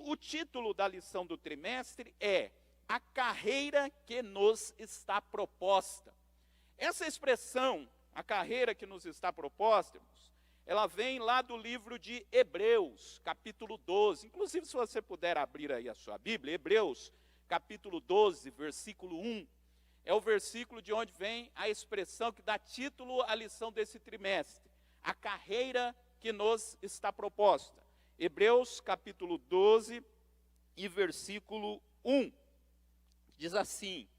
o título da lição do trimestre é A Carreira que nos está proposta. Essa expressão, a carreira que nos está proposta, irmãos, ela vem lá do livro de Hebreus, capítulo 12. Inclusive, se você puder abrir aí a sua Bíblia, Hebreus, capítulo 12, versículo 1. É o versículo de onde vem a expressão que dá título à lição desse trimestre. A carreira que nos está proposta. Hebreus, capítulo 12 e versículo 1. Diz assim: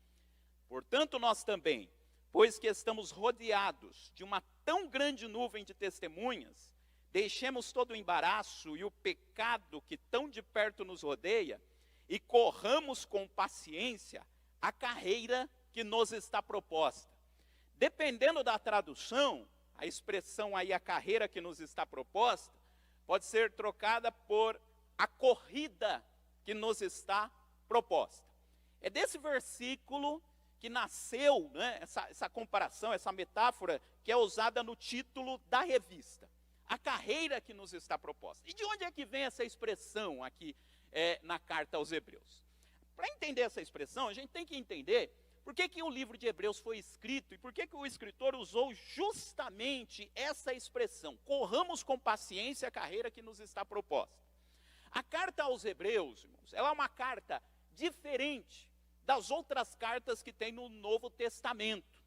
portanto, nós também, pois que estamos rodeados de uma tão grande nuvem de testemunhas, deixemos todo o embaraço e o pecado que tão de perto nos rodeia e corramos com paciência a carreira que nos está proposta. Dependendo da tradução, a expressão aí, a carreira que nos está proposta, pode ser trocada por a corrida que nos está proposta. É desse versículo que nasceu, né, essa comparação, essa metáfora que é usada no título da revista. A carreira que nos está proposta. E de onde é que vem essa expressão aqui na carta aos Hebreus? Para entender essa expressão, a gente tem que entender por que o livro de Hebreus foi escrito e por que o escritor usou justamente essa expressão. Corramos com paciência a carreira que nos está proposta. A carta aos Hebreus, irmãos, ela é uma carta diferente das outras cartas que tem no Novo Testamento.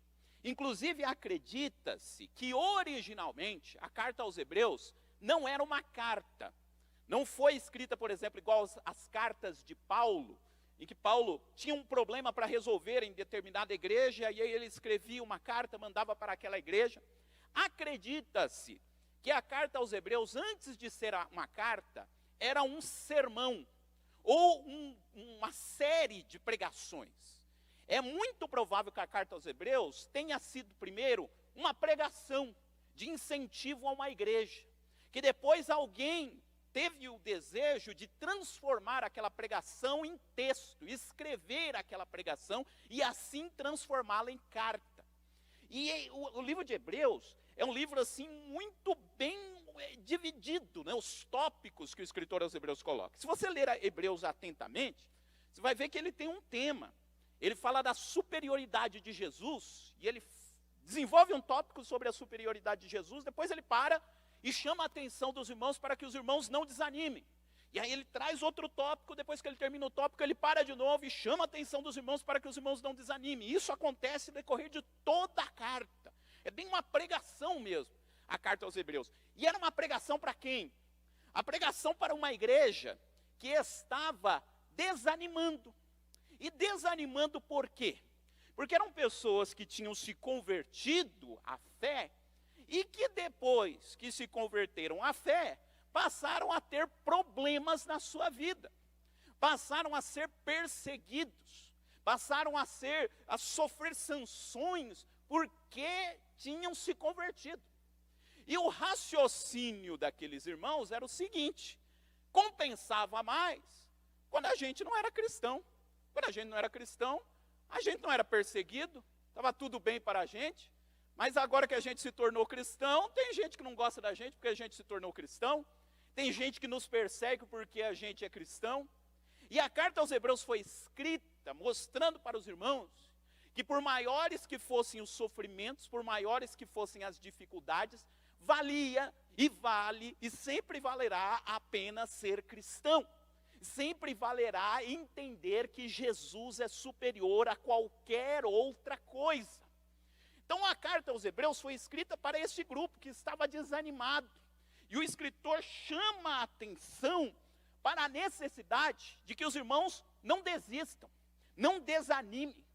Inclusive, acredita-se que originalmente a carta aos Hebreus não era uma carta. Não foi escrita, por exemplo, igual as cartas de Paulo, em que Paulo tinha um problema para resolver em determinada igreja, e aí ele escrevia uma carta, mandava para aquela igreja. Acredita-se que a carta aos Hebreus, antes de ser uma carta, era um sermão, ou uma série de pregações. É muito provável que a carta aos Hebreus tenha sido, primeiro, uma pregação de incentivo a uma igreja, que depois alguém teve o desejo de transformar aquela pregação em texto, escrever aquela pregação e assim transformá-la em carta. E o livro de Hebreus é um livro assim muito bem dividido, né, os tópicos que o escritor aos Hebreus coloca. Se você ler Hebreus atentamente, você vai ver que ele tem um tema. Ele fala da superioridade de Jesus, e ele desenvolve um tópico sobre a superioridade de Jesus, depois ele para e chama a atenção dos irmãos para que os irmãos não desanimem. E aí ele traz outro tópico, depois que ele termina o tópico, ele para de novo e chama a atenção dos irmãos para que os irmãos não desanimem. E isso acontece no decorrer de toda a carta. É bem uma pregação mesmo, a carta aos Hebreus. E era uma pregação para quem? A pregação para uma igreja que estava desanimando. E desanimando por quê? Porque eram pessoas que tinham se convertido à fé e que depois que se converteram à fé, passaram a ter problemas na sua vida. Passaram a ser perseguidos. Passaram a sofrer sanções porque tinham se convertido. E o raciocínio daqueles irmãos era o seguinte: compensava mais quando a gente não era cristão. Quando a gente não era cristão, a gente não era perseguido, estava tudo bem para a gente. Mas agora que a gente se tornou cristão, tem gente que não gosta da gente porque a gente se tornou cristão. Tem gente que nos persegue porque a gente é cristão. E a carta aos Hebreus foi escrita mostrando para os irmãos que por maiores que fossem os sofrimentos, por maiores que fossem as dificuldades, valia e vale e sempre valerá a pena ser cristão. Sempre valerá entender que Jesus é superior a qualquer outra coisa. Então a carta aos Hebreus foi escrita para esse grupo que estava desanimado. E o escritor chama a atenção para a necessidade de que os irmãos não desistam, não desanimem.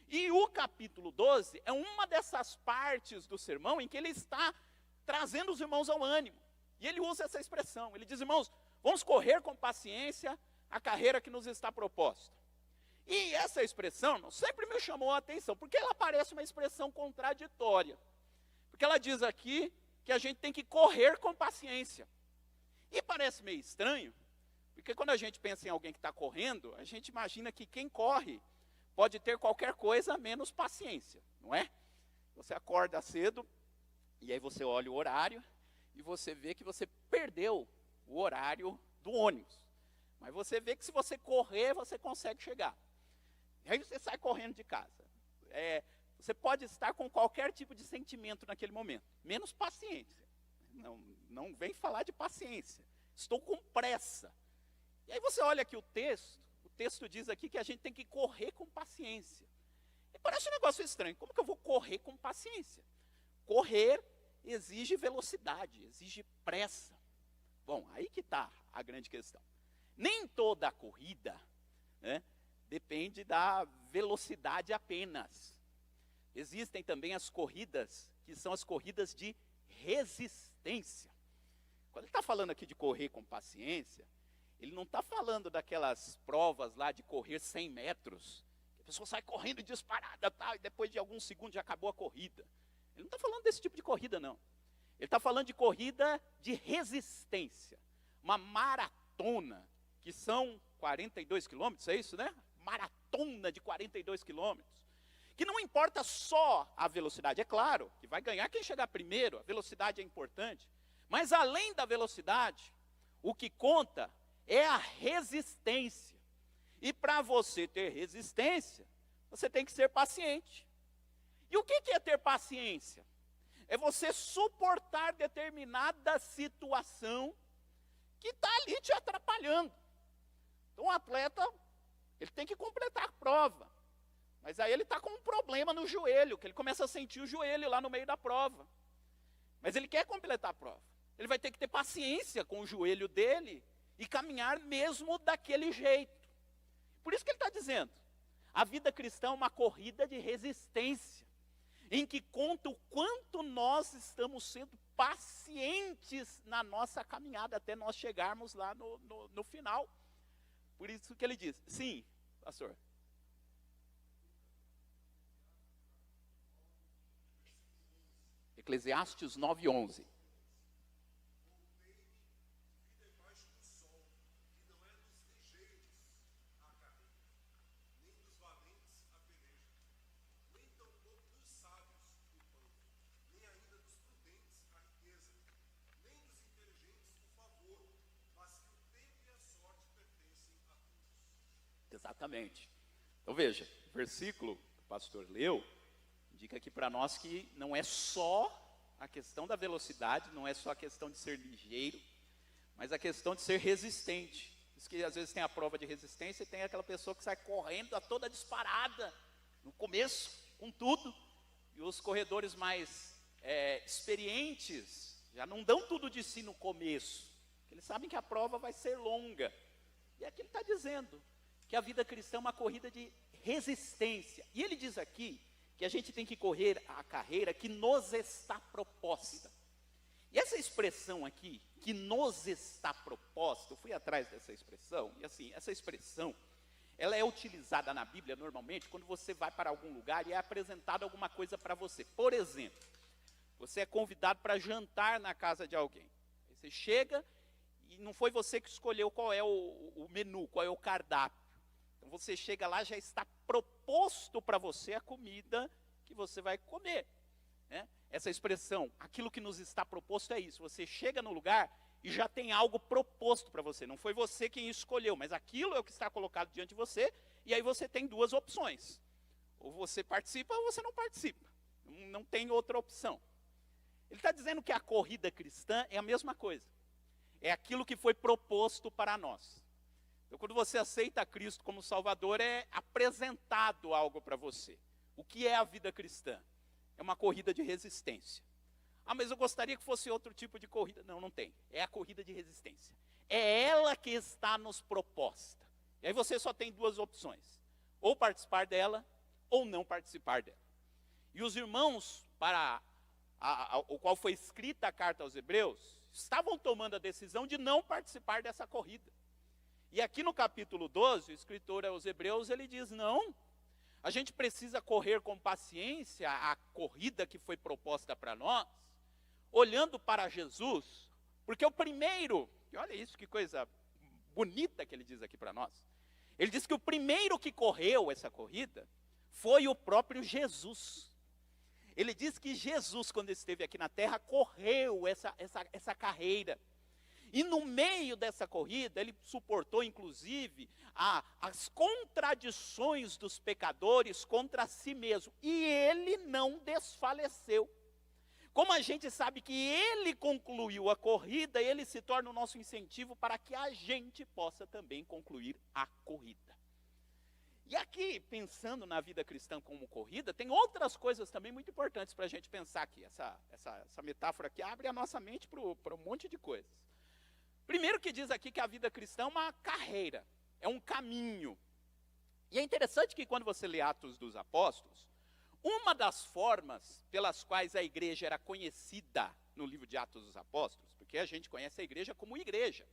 E o capítulo 12 é uma dessas partes do sermão em que ele está trazendo os irmãos ao ânimo. E ele usa essa expressão, ele diz: irmãos, vamos correr com paciência a carreira que nos está proposta. E essa expressão sempre me chamou a atenção, porque ela parece uma expressão contraditória. Porque ela diz aqui que a gente tem que correr com paciência. E parece meio estranho, porque quando a gente pensa em alguém que está correndo, a gente imagina que quem corre pode ter qualquer coisa menos paciência, não é? Você acorda cedo, e aí você olha o horário, e você vê que você perdeu o horário do ônibus. Mas você vê que se você correr, você consegue chegar. E aí você sai correndo de casa. Você pode estar com qualquer tipo de sentimento naquele momento, menos paciência. Não vem falar de paciência. Estou com pressa. E aí você olha aqui o texto diz aqui que a gente tem que correr com paciência. E parece um negócio estranho. Como que eu vou correr com paciência? Correr exige velocidade, exige pressa. Bom, aí que está a grande questão. Nem toda a corrida, né, depende da velocidade apenas. Existem também as corridas, que são as corridas de resistência. Quando ele está falando aqui de correr com paciência, ele não está falando daquelas provas lá de correr 100 metros, que a pessoa sai correndo disparada, tá, e depois de alguns segundos já acabou a corrida. Ele não está falando desse tipo de corrida, não. Ele está falando de corrida de resistência. Uma maratona, que são 42 quilômetros, é isso, né? Maratona de 42 quilômetros. Que não importa só a velocidade, é claro, que vai ganhar quem chegar primeiro, a velocidade é importante. Mas além da velocidade, o que conta é a resistência. E para você ter resistência, você tem que ser paciente. E o que é ter paciência? É você suportar determinada situação que está ali te atrapalhando. Então o atleta, ele tem que completar a prova. Mas aí ele está com um problema no joelho, que ele começa a sentir o joelho lá no meio da prova. Mas ele quer completar a prova. Ele vai ter que ter paciência com o joelho dele e caminhar mesmo daquele jeito. Por isso que ele está dizendo, a vida cristã é uma corrida de resistência, em que conta o quanto nós estamos sendo pacientes na nossa caminhada, até nós chegarmos lá no final. Por isso que ele diz, sim, pastor. Eclesiastes 9:11. Exatamente. Então veja, o versículo que o pastor leu, indica aqui para nós que não é só a questão da velocidade, não é só a questão de ser ligeiro, mas a questão de ser resistente. Diz que às vezes tem a prova de resistência e tem aquela pessoa que sai correndo a toda disparada, no começo, com tudo, e os corredores mais experientes já não dão tudo de si no começo, porque eles sabem que a prova vai ser longa. E aqui ele está dizendo que a vida cristã é uma corrida de resistência. E ele diz aqui que a gente tem que correr a carreira que nos está proposta. E essa expressão aqui, que nos está proposta, eu fui atrás dessa expressão, e assim, essa expressão, ela é utilizada na Bíblia normalmente quando você vai para algum lugar e é apresentada alguma coisa para você. Por exemplo, você é convidado para jantar na casa de alguém. Aí você chega e não foi você que escolheu qual é o menu, qual é o cardápio. Então você chega lá, já está proposto para você a comida que você vai comer, né? Essa expressão, aquilo que nos está proposto é isso. Você chega no lugar e já tem algo proposto para você. Não foi você quem escolheu, mas aquilo é o que está colocado diante de você. E aí você tem duas opções. Ou você participa ou você não participa. Não tem outra opção. Ele está dizendo que a corrida cristã é a mesma coisa. É aquilo que foi proposto para nós. Então, quando você aceita Cristo como Salvador, é apresentado algo para você. O que é a vida cristã? É uma corrida de resistência. Ah, mas eu gostaria que fosse outro tipo de corrida. Não, não tem. É a corrida de resistência. É ela que está nos proposta. E aí você só tem duas opções. Ou participar dela, ou não participar dela. E os irmãos, para o qual foi escrita a carta aos Hebreus, estavam tomando a decisão de não participar dessa corrida. E aqui no capítulo 12, o escritor aos Hebreus, ele diz, não, a gente precisa correr com paciência a corrida que foi proposta para nós, olhando para Jesus, porque o primeiro, e olha isso, que coisa bonita que ele diz aqui para nós, ele diz que o primeiro que correu essa corrida foi o próprio Jesus. Ele diz que Jesus, quando esteve aqui na terra, correu essa carreira. E no meio dessa corrida, ele suportou, inclusive, as contradições dos pecadores contra si mesmo. E ele não desfaleceu. Como a gente sabe que ele concluiu a corrida, ele se torna o nosso incentivo para que a gente possa também concluir a corrida. E aqui, pensando na vida cristã como corrida, tem outras coisas também muito importantes para a gente pensar aqui. Essa metáfora aqui abre a nossa mente para um monte de coisas. Primeiro que diz aqui que a vida cristã é uma carreira, é um caminho. E é interessante que quando você lê Atos dos Apóstolos, uma das formas pelas quais a igreja era conhecida no livro de Atos dos Apóstolos, porque a gente conhece a igreja como igreja.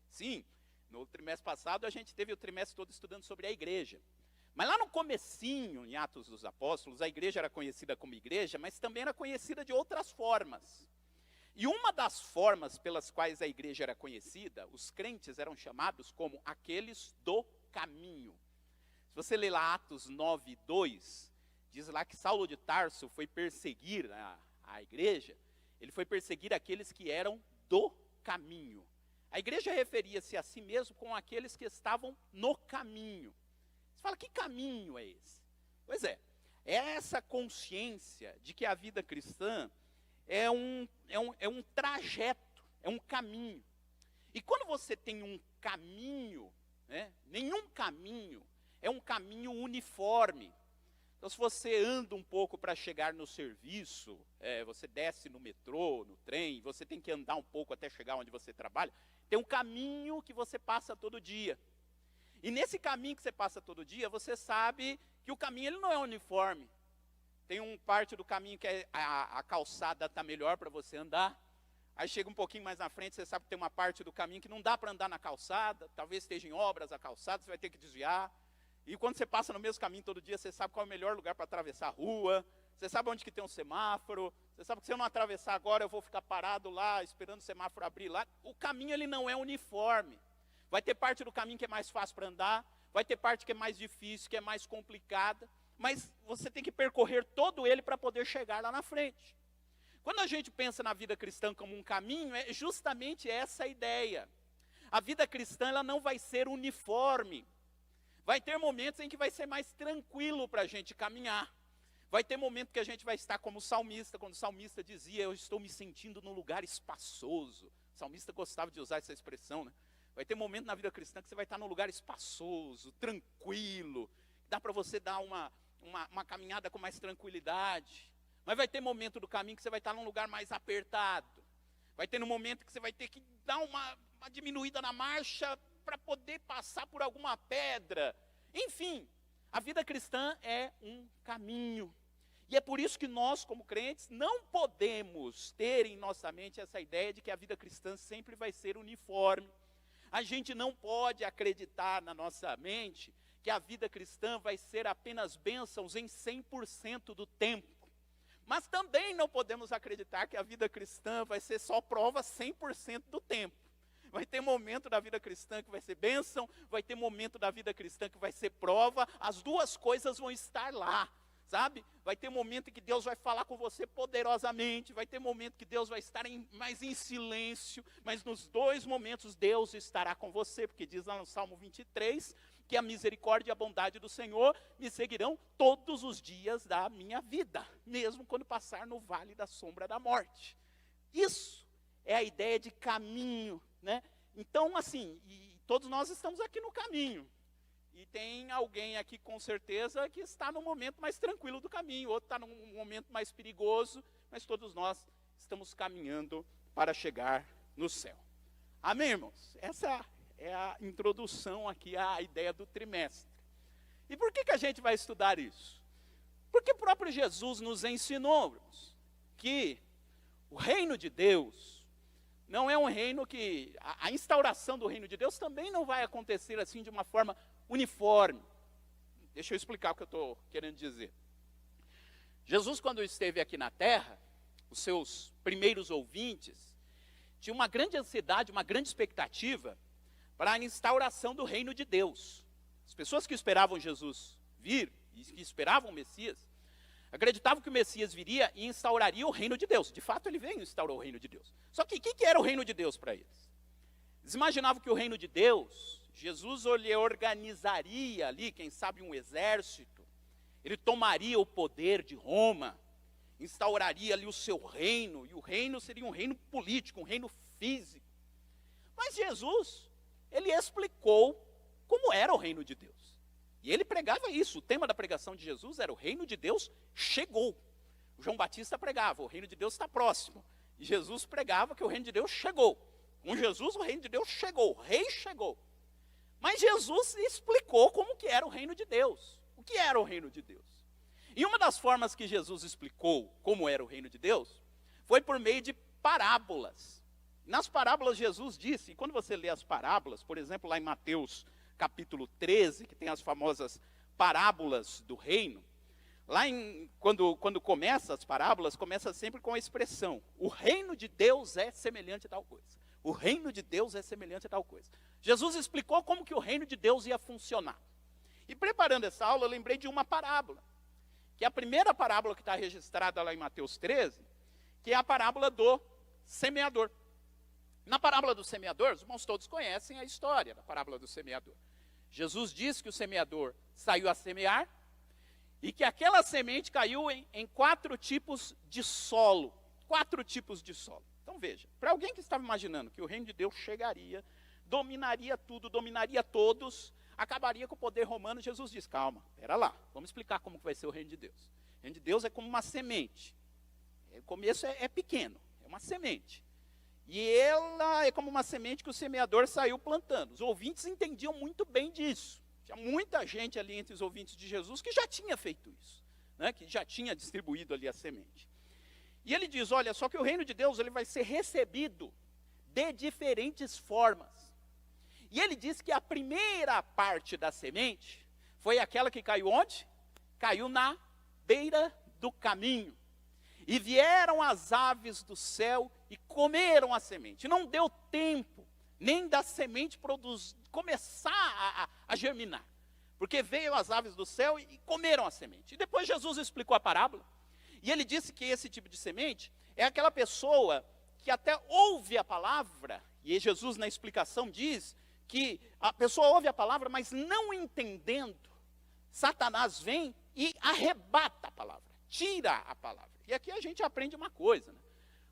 Sim, no trimestre passado a gente teve o trimestre todo estudando sobre a igreja. Mas lá no comecinho, em Atos dos Apóstolos, a igreja era conhecida como igreja, mas também era conhecida de outras formas. E uma das formas pelas quais a igreja era conhecida, os crentes eram chamados como aqueles do caminho. Se você ler lá Atos 9:2, diz lá que Saulo de Tarso foi perseguir a igreja, ele foi perseguir aqueles que eram do caminho. A igreja referia-se a si mesmo como aqueles que estavam no caminho. Você fala, que caminho é esse? Pois é essa consciência de que a vida cristã é um trajeto, é um caminho. E quando você tem um caminho, né, nenhum caminho é um caminho uniforme. Então, se você anda um pouco para chegar no serviço, você desce no metrô, no trem, você tem que andar um pouco até chegar onde você trabalha, tem um caminho que você passa todo dia. E nesse caminho que você passa todo dia, você sabe que o caminho ele não é uniforme. Tem uma parte do caminho que a calçada está melhor para você andar. Aí chega um pouquinho mais na frente, você sabe que tem uma parte do caminho que não dá para andar na calçada, talvez esteja em obras a calçada, você vai ter que desviar. E quando você passa no mesmo caminho todo dia, você sabe qual é o melhor lugar para atravessar a rua, você sabe onde que tem um semáforo, você sabe que se eu não atravessar agora, eu vou ficar parado lá, esperando o semáforo abrir lá. O caminho ele não é uniforme. Vai ter parte do caminho que é mais fácil para andar, vai ter parte que é mais difícil, que é mais complicada, mas você tem que percorrer todo ele para poder chegar lá na frente. Quando a gente pensa na vida cristã como um caminho, é justamente essa a ideia. A vida cristã ela não vai ser uniforme. Vai ter momentos em que vai ser mais tranquilo para a gente caminhar. Vai ter momento que a gente vai estar como o salmista, quando o salmista dizia, eu estou me sentindo num lugar espaçoso. O salmista gostava de usar essa expressão, né? Vai ter momento na vida cristã que você vai estar num lugar espaçoso, tranquilo. Dá para você dar uma caminhada com mais tranquilidade. Mas vai ter momento do caminho que você vai estar num lugar mais apertado. Vai ter um momento que você vai ter que dar uma diminuída na marcha para poder passar por alguma pedra. Enfim, a vida cristã é um caminho. E é por isso que nós, como crentes, não podemos ter em nossa mente essa ideia de que a vida cristã sempre vai ser uniforme. A gente não pode acreditar na nossa mente que a vida cristã vai ser apenas bênçãos em 100% do tempo. Mas também não podemos acreditar que a vida cristã vai ser só prova 100% do tempo. Vai ter momento da vida cristã que vai ser bênção, vai ter momento da vida cristã que vai ser prova, as duas coisas vão estar lá, sabe? Vai ter momento em que Deus vai falar com você poderosamente, vai ter momento que Deus vai estar mais em silêncio, mas nos dois momentos Deus estará com você, porque diz lá no Salmo 23, que a misericórdia e a bondade do Senhor me seguirão todos os dias da minha vida, mesmo quando passar no vale da sombra da morte. Isso é a ideia de caminho, né? Então, assim, e todos nós estamos aqui no caminho. E tem alguém aqui, com certeza, que está no momento mais tranquilo do caminho, outro está num momento mais perigoso, mas todos nós estamos caminhando para chegar no céu. Amém, irmãos? Essa é a introdução aqui à ideia do trimestre. E por que a gente vai estudar isso? Porque o próprio Jesus nos ensinou, irmãos, que o reino de Deus não é um reino que... A instauração do reino de Deus também não vai acontecer assim de uma forma uniforme. Deixa eu explicar o que eu estou querendo dizer. Jesus, quando esteve aqui na terra, os seus primeiros ouvintes tinham uma grande ansiedade, uma grande expectativa para a instauração do reino de Deus. As pessoas que esperavam Jesus vir, e que esperavam o Messias, acreditavam que o Messias viria e instauraria o reino de Deus. De fato, ele veio e instaurou o reino de Deus. Só que o que era o reino de Deus para eles? Eles imaginavam que o reino de Deus, Jesus ele organizaria ali, quem sabe, um exército, ele tomaria o poder de Roma, instauraria ali o seu reino, e o reino seria um reino político, um reino físico. Mas Jesus, ele explicou como era o reino de Deus. E ele pregava isso, o tema da pregação de Jesus era o reino de Deus chegou. O João Batista pregava, o reino de Deus está próximo. E Jesus pregava que o reino de Deus chegou. Com Jesus o reino de Deus chegou, o rei chegou. Mas Jesus explicou como que era o reino de Deus. O que era o reino de Deus? E uma das formas que Jesus explicou como era o reino de Deus, foi por meio de parábolas. Nas parábolas Jesus disse, e quando você lê as parábolas, por exemplo, lá em Mateus capítulo 13, que tem as famosas parábolas do reino, quando começa as parábolas, começa sempre com a expressão, o reino de Deus é semelhante a tal coisa. O reino de Deus é semelhante a tal coisa. Jesus explicou como que o reino de Deus ia funcionar. E preparando essa aula, eu lembrei de uma parábola, que é a primeira parábola que está registrada lá em Mateus 13, que é a parábola do semeador. Na parábola do semeador, os irmãos todos conhecem a história da parábola do semeador. Jesus disse que o semeador saiu a semear e que aquela semente caiu em 4 tipos de solo. 4 tipos de solo. Então veja, para alguém que estava imaginando que o reino de Deus chegaria, dominaria tudo, dominaria todos, acabaria com o poder romano, Jesus diz, calma, espera lá, vamos explicar como vai ser o reino de Deus. O reino de Deus é como uma semente. O começo é pequeno, é uma semente. E ela é como uma semente que o semeador saiu plantando. Os ouvintes entendiam muito bem disso. Tinha muita gente ali entre os ouvintes de Jesus que já tinha feito isso, né, que já tinha distribuído ali a semente. E ele diz, olha, só que o reino de Deus ele vai ser recebido de diferentes formas. E ele diz que a primeira parte da semente foi aquela que caiu onde? Caiu na beira do caminho. E vieram as aves do céu e comeram a semente. Não deu tempo nem da semente começar a germinar. Porque veio as aves do céu e comeram a semente. E depois Jesus explicou a parábola. E ele disse que esse tipo de semente é aquela pessoa que até ouve a palavra. E Jesus na explicação diz que a pessoa ouve a palavra, mas não entendendo, Satanás vem e arrebata a palavra, tira a palavra. E aqui a gente aprende uma coisa, né?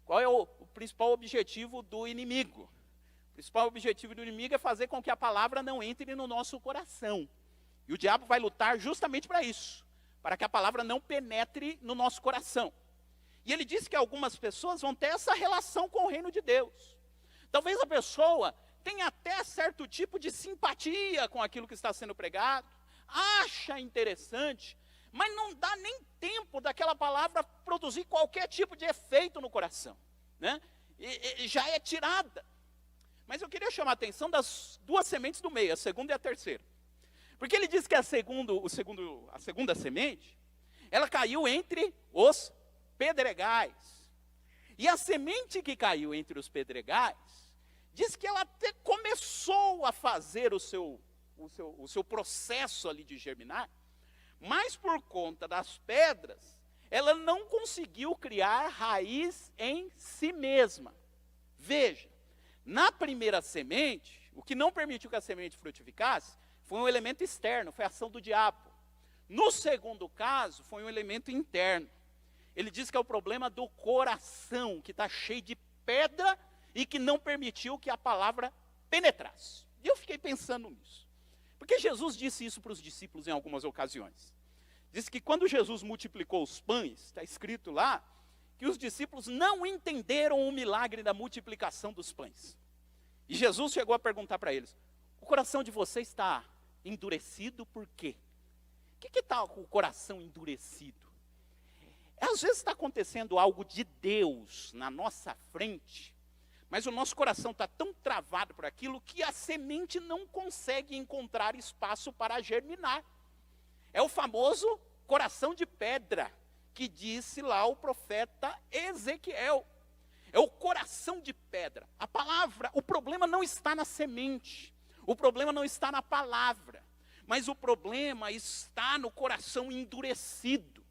Qual é o principal objetivo do inimigo? O principal objetivo do inimigo é fazer com que a palavra não entre no nosso coração. E o diabo vai lutar justamente para isso, para que a palavra não penetre no nosso coração. E ele disse que algumas pessoas vão ter essa relação com o reino de Deus. Talvez a pessoa tenha até certo tipo de simpatia com aquilo que está sendo pregado, acha interessante, mas não dá nem tempo daquela palavra produzir qualquer tipo de efeito no coração, né? E já é tirada. Mas eu queria chamar a atenção das 2 sementes do meio, a segunda e a terceira. Porque ele diz que a segunda semente, ela caiu entre os pedregais. E a semente que caiu entre os pedregais, diz que ela até começou a fazer o seu processo ali de germinar, mas por conta das pedras, ela não conseguiu criar raiz em si mesma. Veja, na primeira semente, o que não permitiu que a semente frutificasse, foi um elemento externo, foi a ação do diabo. No segundo caso, foi um elemento interno. Ele diz que é o problema do coração, que está cheio de pedra e que não permitiu que a palavra penetrasse. E eu fiquei pensando nisso. Porque Jesus disse isso para os discípulos em algumas ocasiões. Diz que quando Jesus multiplicou os pães, está escrito lá, que os discípulos não entenderam o milagre da multiplicação dos pães. E Jesus chegou a perguntar para eles, o coração de vocês está endurecido por quê? O que está com o coração endurecido? Às vezes está acontecendo algo de Deus na nossa frente, mas o nosso coração está tão travado por aquilo que a semente não consegue encontrar espaço para germinar. É o famoso coração de pedra, que disse lá o profeta Ezequiel. É o coração de pedra. A palavra, o problema não está na semente, o problema não está na palavra, mas o problema está no coração endurecido.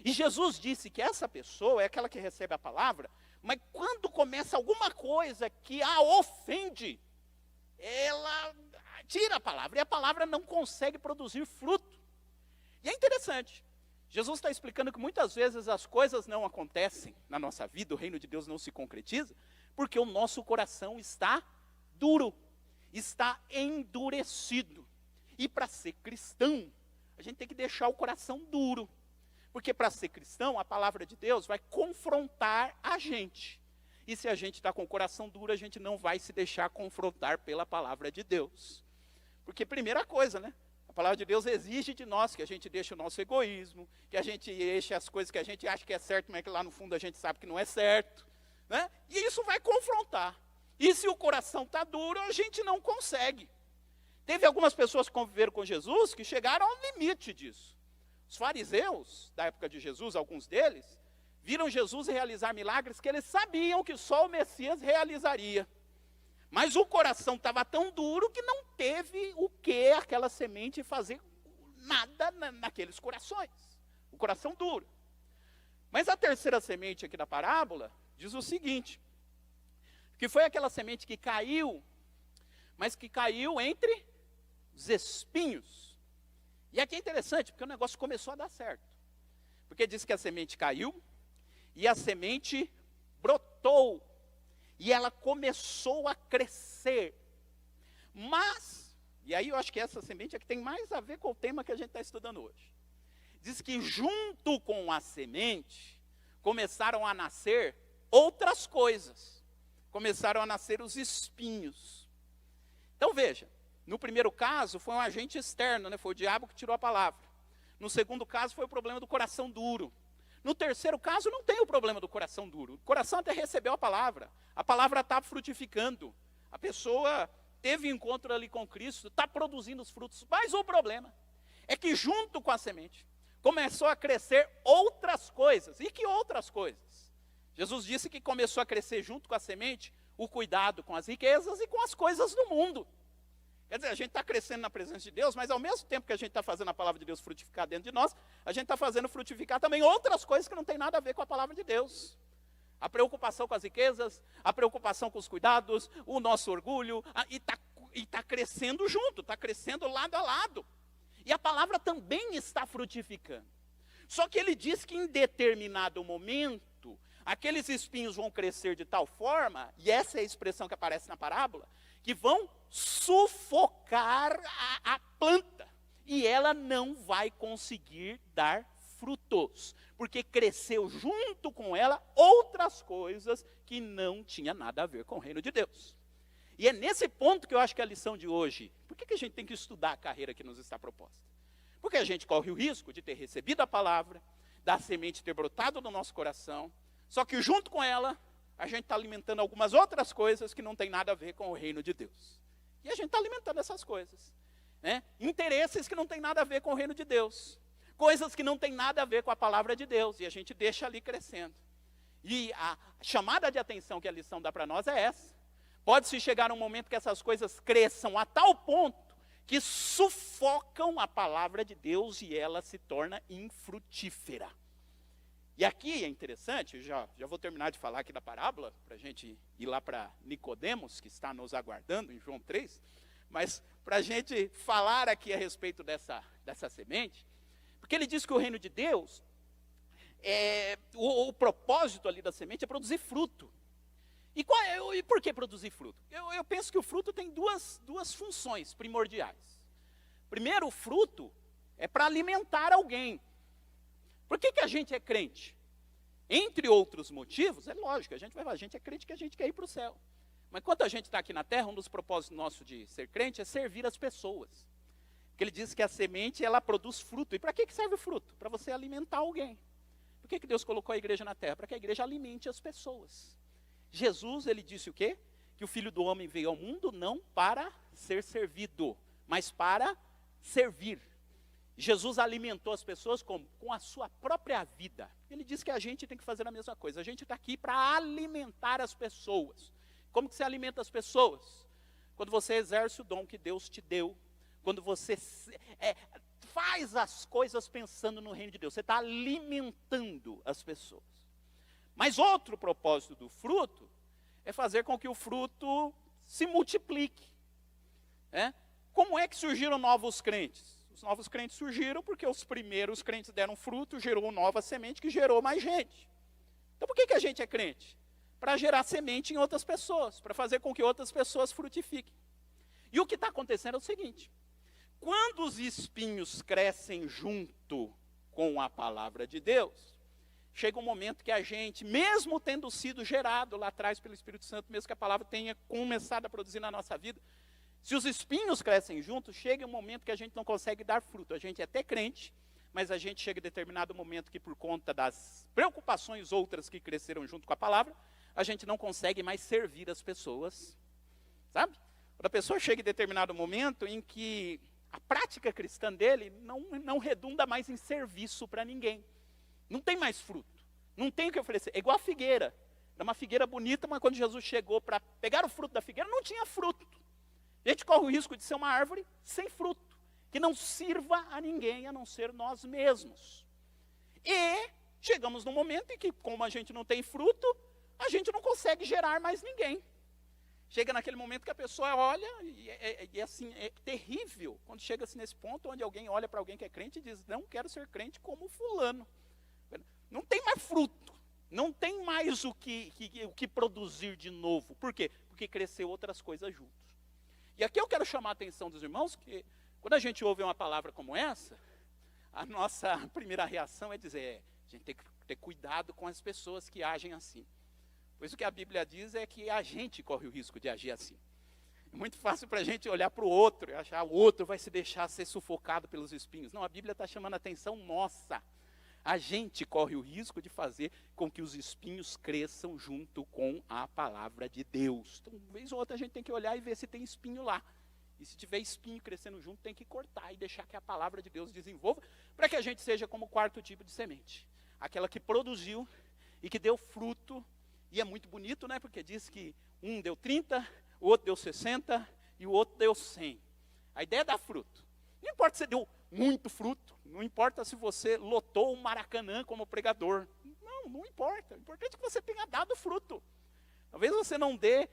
E Jesus disse que essa pessoa é aquela que recebe a palavra, mas quando começa alguma coisa que a ofende, ela tira a palavra, e a palavra não consegue produzir fruto. E é interessante, Jesus está explicando que muitas vezes as coisas não acontecem na nossa vida, o reino de Deus não se concretiza, porque o nosso coração está duro, está endurecido. E para ser cristão, a gente tem que deixar o coração duro. Porque para ser cristão, a palavra de Deus vai confrontar a gente. E se a gente está com o coração duro, a gente não vai se deixar confrontar pela palavra de Deus. Porque primeira coisa, né? A palavra de Deus exige de nós que a gente deixe o nosso egoísmo, que a gente deixe as coisas que a gente acha que é certo, mas que lá no fundo a gente sabe que não é certo. Né? E isso vai confrontar. E se o coração está duro, a gente não consegue. Teve algumas pessoas que conviveram com Jesus que chegaram ao limite disso. Os fariseus, da época de Jesus, alguns deles, viram Jesus realizar milagres que eles sabiam que só o Messias realizaria. Mas o coração estava tão duro que não teve o que aquela semente fazer nada naqueles corações. O coração duro. Mas a terceira semente aqui da parábola diz o seguinte, que foi aquela semente que caiu, mas que caiu entre os espinhos. E aqui é interessante, porque o negócio começou a dar certo. Porque diz que a semente caiu, e a semente brotou, e ela começou a crescer. Mas, e aí eu acho que essa semente é que tem mais a ver com o tema que a gente está estudando hoje. Diz que junto com a semente, começaram a nascer outras coisas. Começaram a nascer os espinhos. Então veja, no primeiro caso foi um agente externo, né? Foi o diabo que tirou a palavra. No segundo caso foi o problema do coração duro. No terceiro caso não tem o problema do coração duro. O coração até recebeu a palavra está frutificando. A pessoa teve encontro ali com Cristo, está produzindo os frutos. Mas o problema é que junto com a semente começou a crescer outras coisas. E que outras coisas? Jesus disse que começou a crescer junto com a semente o cuidado com as riquezas e com as coisas do mundo. Quer dizer, a gente está crescendo na presença de Deus, mas ao mesmo tempo que a gente está fazendo a palavra de Deus frutificar dentro de nós, a gente está fazendo frutificar também outras coisas que não tem nada a ver com a palavra de Deus. A preocupação com as riquezas, a preocupação com os cuidados, o nosso orgulho, e está crescendo junto, está crescendo lado a lado. E a palavra também está frutificando. Só que ele diz que em determinado momento, aqueles espinhos vão crescer de tal forma, e essa é a expressão que aparece na parábola, que vão sufocar a planta. E ela não vai conseguir dar frutos. Porque cresceu junto com ela outras coisas que não tinha nada a ver com o reino de Deus. E é nesse ponto que eu acho que é a lição de hoje. Por que a gente tem que estudar a carreira que nos está proposta? Porque a gente corre o risco de ter recebido a palavra, da semente ter brotado no nosso coração, só que junto com ela, a gente está alimentando algumas outras coisas que não tem nada a ver com o reino de Deus. E a gente está alimentando essas coisas. Né? Interesses que não tem nada a ver com o reino de Deus. Coisas que não tem nada a ver com a palavra de Deus. E a gente deixa ali crescendo. E a chamada de atenção que a lição dá para nós é essa. Pode-se chegar um momento que essas coisas cresçam a tal ponto que sufocam a palavra de Deus e ela se torna infrutífera. E aqui é interessante, já vou terminar de falar aqui da parábola, para a gente ir lá para Nicodemos, que está nos aguardando em João 3, mas para a gente falar aqui a respeito dessa semente, porque ele diz que o reino de Deus, o propósito ali da semente é produzir fruto. E por que produzir fruto? Eu penso que o fruto tem duas funções primordiais. Primeiro, o fruto é para alimentar alguém. Por que a gente é crente? Entre outros motivos, é lógico, a gente é crente que a gente quer ir para o céu. Mas quando a gente está aqui na terra, um dos propósitos nossos de ser crente é servir as pessoas. Porque ele diz que a semente, ela produz fruto. E para que serve o fruto? Para você alimentar alguém. Por que Deus colocou a igreja na terra? Para que a igreja alimente as pessoas. Jesus, ele disse o quê? Que o Filho do Homem veio ao mundo não para ser servido, mas para servir. Jesus alimentou as pessoas com a sua própria vida. Ele disse que a gente tem que fazer a mesma coisa. A gente está aqui para alimentar as pessoas. Como que você alimenta as pessoas? Quando você exerce o dom que Deus te deu. Quando você faz as coisas pensando no reino de Deus. Você está alimentando as pessoas. Mas outro propósito do fruto é fazer com que o fruto se multiplique. Como é que surgiram novos crentes? Os novos crentes surgiram porque os primeiros crentes deram fruto, gerou nova semente que gerou mais gente. Então por que a gente é crente? Para gerar semente em outras pessoas, para fazer com que outras pessoas frutifiquem. E o que está acontecendo é o seguinte: quando os espinhos crescem junto com a palavra de Deus, chega um momento que a gente, mesmo tendo sido gerado lá atrás pelo Espírito Santo, mesmo que a palavra tenha começado a produzir na nossa vida, se os espinhos crescem juntos, chega um momento que a gente não consegue dar fruto. A gente é até crente, mas a gente chega em determinado momento que, por conta das preocupações outras que cresceram junto com a palavra, a gente não consegue mais servir as pessoas, sabe? Quando a pessoa chega em determinado momento em que a prática cristã dele não redunda mais em serviço para ninguém. Não tem mais fruto, não tem o que oferecer. É igual a figueira. Era uma figueira bonita, mas quando Jesus chegou para pegar o fruto da figueira, não tinha fruto. A gente corre o risco de ser uma árvore sem fruto, que não sirva a ninguém a não ser nós mesmos. E chegamos num momento em que, como a gente não tem fruto, a gente não consegue gerar mais ninguém. Chega naquele momento que a pessoa olha, e assim, é terrível, quando chega-se nesse ponto onde alguém olha para alguém que é crente e diz: não quero ser crente como fulano. Não tem mais fruto, não tem mais o que produzir de novo. Por quê? Porque cresceu outras coisas juntos. E aqui eu quero chamar a atenção dos irmãos que, quando a gente ouve uma palavra como essa, a nossa primeira reação é dizer: a gente tem que ter cuidado com as pessoas que agem assim. Pois o que a Bíblia diz é que a gente corre o risco de agir assim. É muito fácil para a gente olhar para o outro e achar que o outro vai se deixar ser sufocado pelos espinhos. Não, a Bíblia está chamando a atenção nossa. A gente corre o risco de fazer com que os espinhos cresçam junto com a palavra de Deus. Então, uma vez ou outra, a gente tem que olhar e ver se tem espinho lá. E se tiver espinho crescendo junto, tem que cortar e deixar que a palavra de Deus desenvolva, para que a gente seja como o quarto tipo de semente. Aquela que produziu e que deu fruto. E é muito bonito, né? Porque diz que um deu 30, o outro deu 60 e o outro deu 100. A ideia é dar fruto. Não importa se você deu muito fruto, não importa se você lotou um Maracanã como pregador. Não importa. O importante é que você tenha dado fruto. Talvez você não dê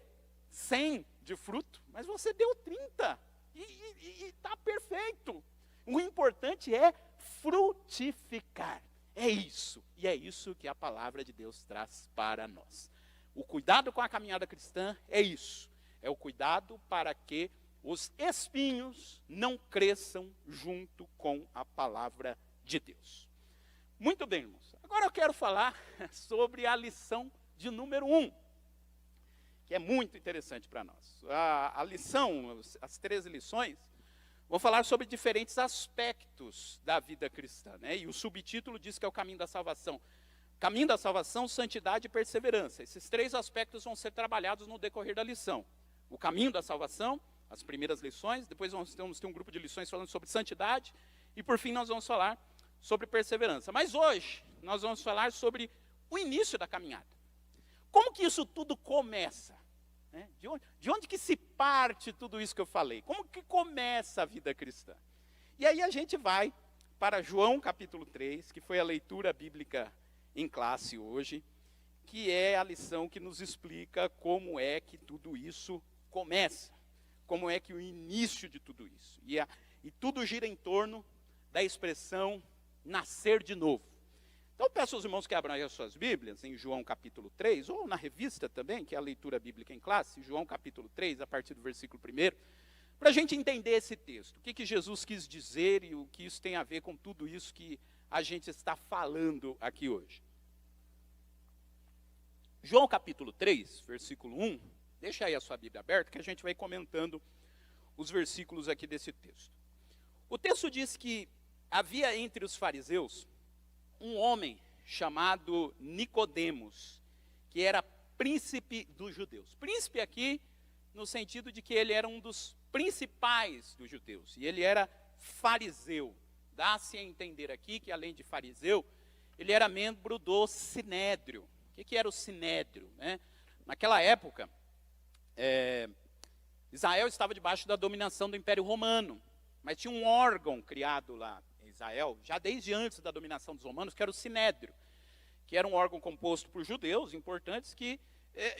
100 de fruto, mas você deu 30. E está perfeito. O importante é frutificar. É isso. E é isso que a palavra de Deus traz para nós. O cuidado com a caminhada cristã é isso. É o cuidado para que os espinhos não cresçam junto com a palavra de Deus. Muito bem, irmãos. Agora eu quero falar sobre a lição de número 1, que é muito interessante para nós. A lição, as 13 lições, vão falar sobre diferentes aspectos da vida cristã, né? E o subtítulo diz que é o caminho da salvação. Caminho da salvação, santidade e perseverança. Esses 3 aspectos vão ser trabalhados no decorrer da lição. O caminho da salvação, as primeiras lições, depois vamos ter um grupo de lições falando sobre santidade, e por fim nós vamos falar sobre perseverança. Mas hoje nós vamos falar sobre o início da caminhada. Como que isso tudo começa? Né? De onde que se parte tudo isso que eu falei? Como que começa a vida cristã? E aí a gente vai para João capítulo 3, que foi a leitura bíblica em classe hoje, que é a lição que nos explica como é que tudo isso começa. Como é que o início de tudo isso. E tudo gira em torno da expressão nascer de novo. Então peço aos irmãos que abram aí as suas Bíblias, em João capítulo 3, ou na revista também, que é a leitura bíblica em classe, João capítulo 3, a partir do versículo 1, para a gente entender esse texto. O que Jesus quis dizer e o que isso tem a ver com tudo isso que a gente está falando aqui hoje. João capítulo 3, versículo 1, deixa aí a sua Bíblia aberta, que a gente vai comentando os versículos aqui desse texto. O texto diz que havia entre os fariseus um homem chamado Nicodemos, que era príncipe dos judeus. Príncipe aqui no sentido de que ele era um dos principais dos judeus, e ele era fariseu. Dá-se a entender aqui que, além de fariseu, ele era membro do Sinédrio. O que era o Sinédrio? Né? Naquela época, Israel estava debaixo da dominação do Império Romano, mas tinha um órgão criado lá em Israel, já desde antes da dominação dos romanos, que era o Sinédrio, que era um órgão composto por judeus importantes que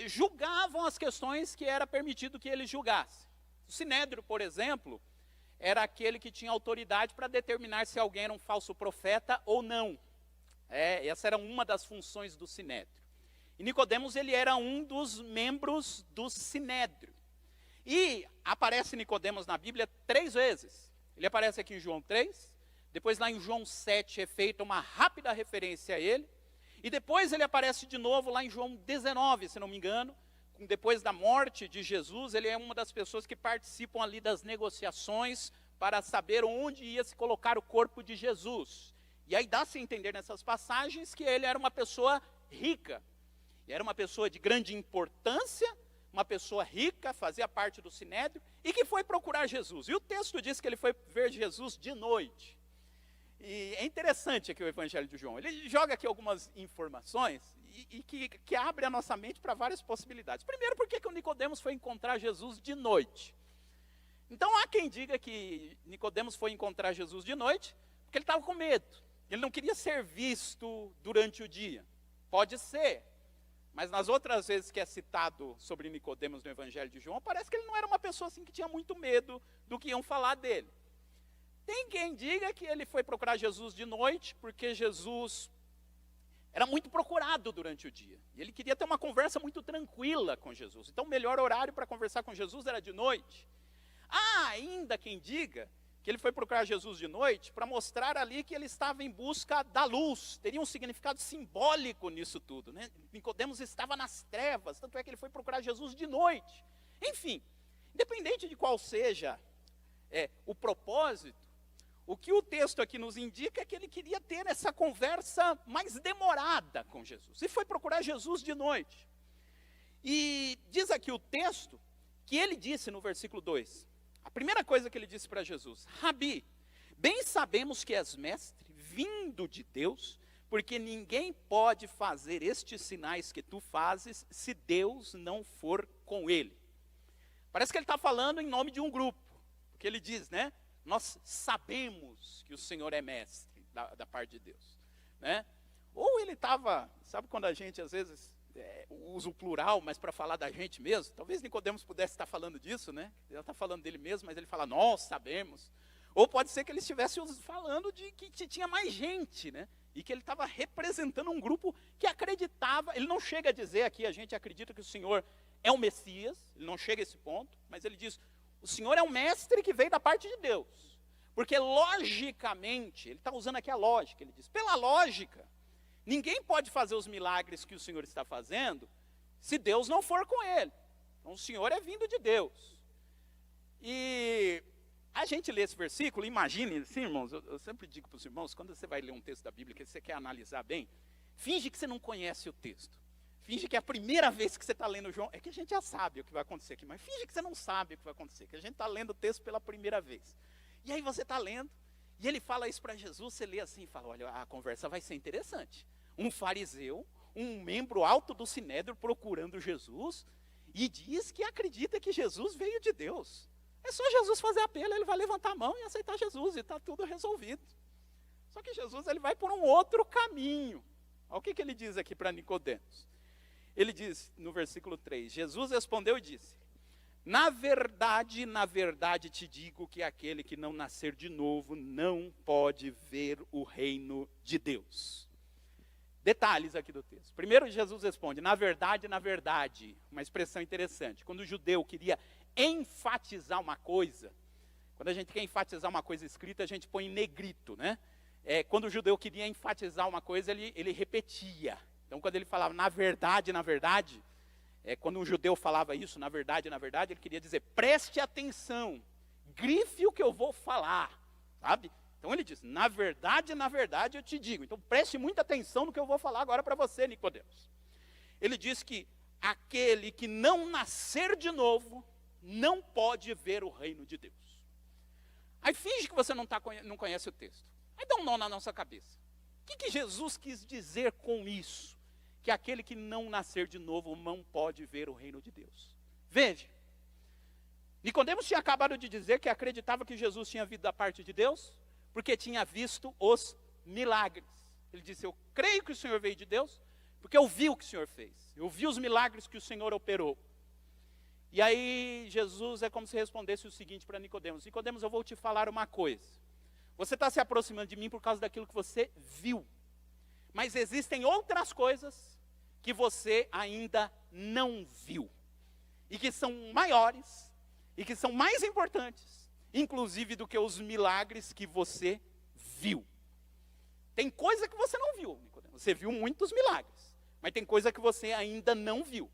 julgavam as questões que era permitido que eles julgassem. O sinédrio, por exemplo, era aquele que tinha autoridade para determinar se alguém era um falso profeta ou não. Essa era uma das funções do sinédrio. E Nicodemos, ele era um dos membros do sinédrio. E aparece Nicodemos na Bíblia 3 vezes. Ele aparece aqui em João 3, depois lá em João 7 é feita uma rápida referência a ele, e depois ele aparece de novo lá em João 19, se não me engano, depois da morte de Jesus. Ele é uma das pessoas que participam ali das negociações para saber onde ia se colocar o corpo de Jesus. E aí dá-se a entender nessas passagens que ele era uma pessoa rica, era uma pessoa de grande importância, uma pessoa rica, fazia parte do sinédrio, e que foi procurar Jesus. E o texto diz que ele foi ver Jesus de noite. E é interessante aqui o Evangelho de João. Ele joga aqui algumas informações e que abre a nossa mente para várias possibilidades. Primeiro, por que o Nicodemos foi encontrar Jesus de noite? Então há quem diga que Nicodemos foi encontrar Jesus de noite porque ele estava com medo. Ele não queria ser visto durante o dia. Pode ser. Mas nas outras vezes que é citado sobre Nicodemos no Evangelho de João, parece que ele não era uma pessoa assim que tinha muito medo do que iam falar dele. Tem quem diga que ele foi procurar Jesus de noite, porque Jesus era muito procurado durante o dia. E ele queria ter uma conversa muito tranquila com Jesus. Então o melhor horário para conversar com Jesus era de noite. Há ainda quem diga que ele foi procurar Jesus de noite para mostrar ali que ele estava em busca da luz. Teria um significado simbólico nisso tudo, né? Nicodemos estava nas trevas, tanto é que ele foi procurar Jesus de noite. Enfim, independente de qual seja o propósito, o que o texto aqui nos indica é que ele queria ter essa conversa mais demorada com Jesus. E foi procurar Jesus de noite. E diz aqui o texto que ele disse no versículo 2, a primeira coisa que ele disse para Jesus: Rabi, bem sabemos que és mestre, vindo de Deus, porque ninguém pode fazer estes sinais que tu fazes se Deus não for com ele. Parece que ele está falando em nome de um grupo, porque ele diz, né? Nós sabemos que o Senhor é mestre da parte de Deus, né? Ou ele estava, sabe quando a gente às vezes usa o plural, mas para falar da gente mesmo, talvez Nicodemos pudesse estar falando disso, né? Ele está falando dele mesmo, mas ele fala, nós sabemos. Ou pode ser que ele estivesse falando de que tinha mais gente, né? E que ele estava representando um grupo que acreditava. Ele não chega a dizer aqui, a gente acredita que o Senhor é o Messias, ele não chega a esse ponto, mas ele diz, o Senhor é um mestre que veio da parte de Deus. Porque logicamente, ele está usando aqui a lógica, ele diz, pela lógica, ninguém pode fazer os milagres que o Senhor está fazendo se Deus não for com ele. Então o Senhor é vindo de Deus. E a gente lê esse versículo, imagine, sim, irmãos, eu sempre digo para os irmãos, quando você vai ler um texto da Bíblia que você quer analisar bem, finge que você não conhece o texto. Finge que é a primeira vez que você está lendo João, é que a gente já sabe o que vai acontecer aqui, mas finge que você não sabe o que vai acontecer, que a gente está lendo o texto pela primeira vez. E aí você está lendo, e ele fala isso para Jesus, você lê assim e fala, olha, a conversa vai ser interessante. Um fariseu, um membro alto do sinédrio procurando Jesus, e diz que acredita que Jesus veio de Deus. É só Jesus fazer apelo, ele vai levantar a mão e aceitar Jesus, e está tudo resolvido. Só que Jesus ele vai por um outro caminho. Olha o que ele diz aqui para Nicodemos. Ele diz no versículo 3, Jesus respondeu e disse, na verdade te digo que aquele que não nascer de novo não pode ver o reino de Deus. Detalhes aqui do texto. Primeiro Jesus responde, na verdade, uma expressão interessante. Quando o judeu queria enfatizar uma coisa, quando a gente quer enfatizar uma coisa escrita, a gente põe em negrito, né? Quando o judeu queria enfatizar uma coisa, ele repetia. Então, quando ele falava, na verdade, quando um judeu falava isso, na verdade, ele queria dizer, preste atenção, grife o que eu vou falar, sabe? Então, ele diz, na verdade, eu te digo. Então, preste muita atenção no que eu vou falar agora para você, Nicodemos. Ele diz que aquele que não nascer de novo, não pode ver o reino de Deus. Aí, finge que você não conhece o texto. Aí dá um nó na nossa cabeça. O que Jesus quis dizer com isso? Que aquele que não nascer de novo não pode ver o reino de Deus. Veja, Nicodemos tinha acabado de dizer que acreditava que Jesus tinha vindo da parte de Deus, porque tinha visto os milagres. Ele disse, eu creio que o Senhor veio de Deus, porque eu vi o que o Senhor fez. Eu vi os milagres que o Senhor operou. E aí Jesus é como se respondesse o seguinte para Nicodemos: Nicodemos, eu vou te falar uma coisa. Você está se aproximando de mim por causa daquilo que você viu. Mas existem outras coisas que você ainda não viu. E que são maiores, e que são mais importantes, inclusive do que os milagres que você viu. Tem coisa que você não viu, Nicodemos. Você viu muitos milagres, mas tem coisa que você ainda não viu.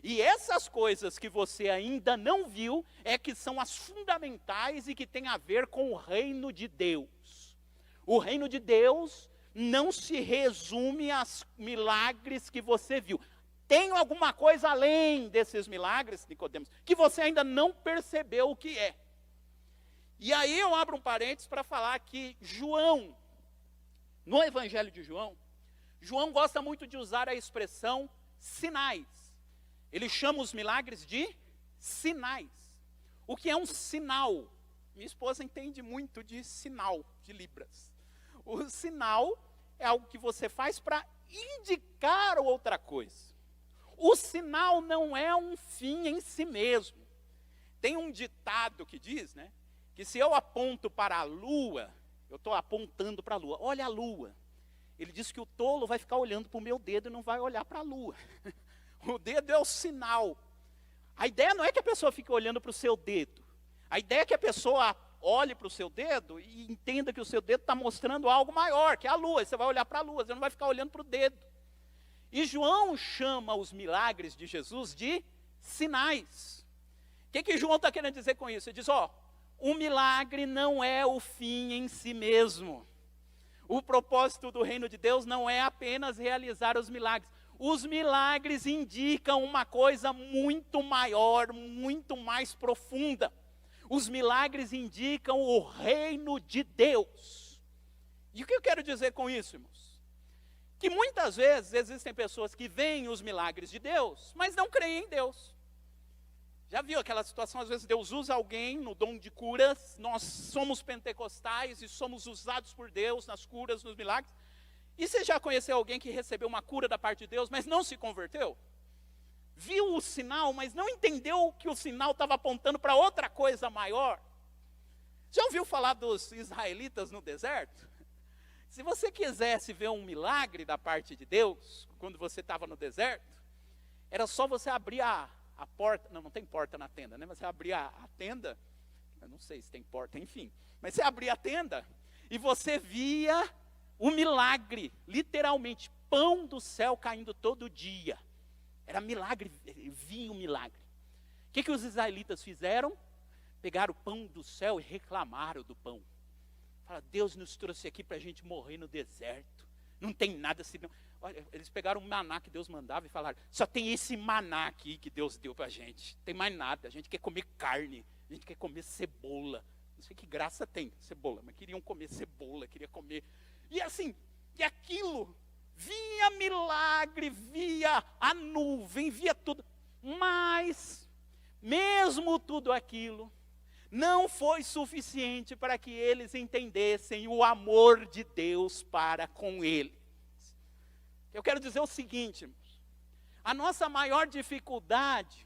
E essas coisas que você ainda não viu é que são as fundamentais e que tem a ver com o reino de Deus. O reino de Deus não se resume aos milagres que você viu. Tem alguma coisa além desses milagres, Nicodemos, que você ainda não percebeu o que é. E aí eu abro um parênteses para falar que João, no Evangelho de João, João gosta muito de usar a expressão sinais. Ele chama os milagres de sinais. O que é um sinal? Minha esposa entende muito de sinal, de libras. O sinal é algo que você faz para indicar outra coisa. O sinal não é um fim em si mesmo. Tem um ditado que diz, né, que se eu aponto para a lua, eu estou apontando para a lua. Olha a lua. Ele diz que o tolo vai ficar olhando para o meu dedo e não vai olhar para a lua. O dedo é o sinal. A ideia não é que a pessoa fique olhando para o seu dedo. A ideia é que a pessoa olhe para o seu dedo e entenda que o seu dedo está mostrando algo maior, que é a lua. Você vai olhar para a lua, você não vai ficar olhando para o dedo. E João chama os milagres de Jesus de sinais. O que João está querendo dizer com isso? Ele diz, o milagre não é o fim em si mesmo. O propósito do reino de Deus não é apenas realizar os milagres. Os milagres indicam uma coisa muito maior, muito mais profunda. Os milagres indicam o reino de Deus. E o que eu quero dizer com isso, irmãos? Que muitas vezes existem pessoas que veem os milagres de Deus, mas não creem em Deus. Já viu aquela situação, às vezes Deus usa alguém no dom de curas, nós somos pentecostais e somos usados por Deus nas curas, nos milagres. E você já conheceu alguém que recebeu uma cura da parte de Deus, mas não se converteu? Viu o sinal, mas não entendeu que o sinal estava apontando para outra coisa maior? Já ouviu falar dos israelitas no deserto? Se você quisesse ver um milagre da parte de Deus, quando você estava no deserto, era só você abrir a porta, não tem porta na tenda, né? Mas você abria a tenda, eu não sei se tem porta, enfim. Mas você abria a tenda e você via o milagre, literalmente, pão do céu caindo todo dia. Era milagre, via o milagre. O que os israelitas fizeram? Pegaram o pão do céu e reclamaram do pão. Falaram, Deus nos trouxe aqui para a gente morrer no deserto. Não tem nada assim. Olha, eles pegaram um maná que Deus mandava e falaram, só tem esse maná aqui que Deus deu para a gente. Não tem mais nada, a gente quer comer carne, a gente quer comer cebola. Não sei que graça tem, cebola, mas queriam comer cebola, queria comer. E assim, e aquilo, via milagre, via a nuvem, via tudo. Mas, mesmo tudo aquilo, não foi suficiente para que eles entendessem o amor de Deus para com eles. Eu quero dizer o seguinte, irmãos, a nossa maior dificuldade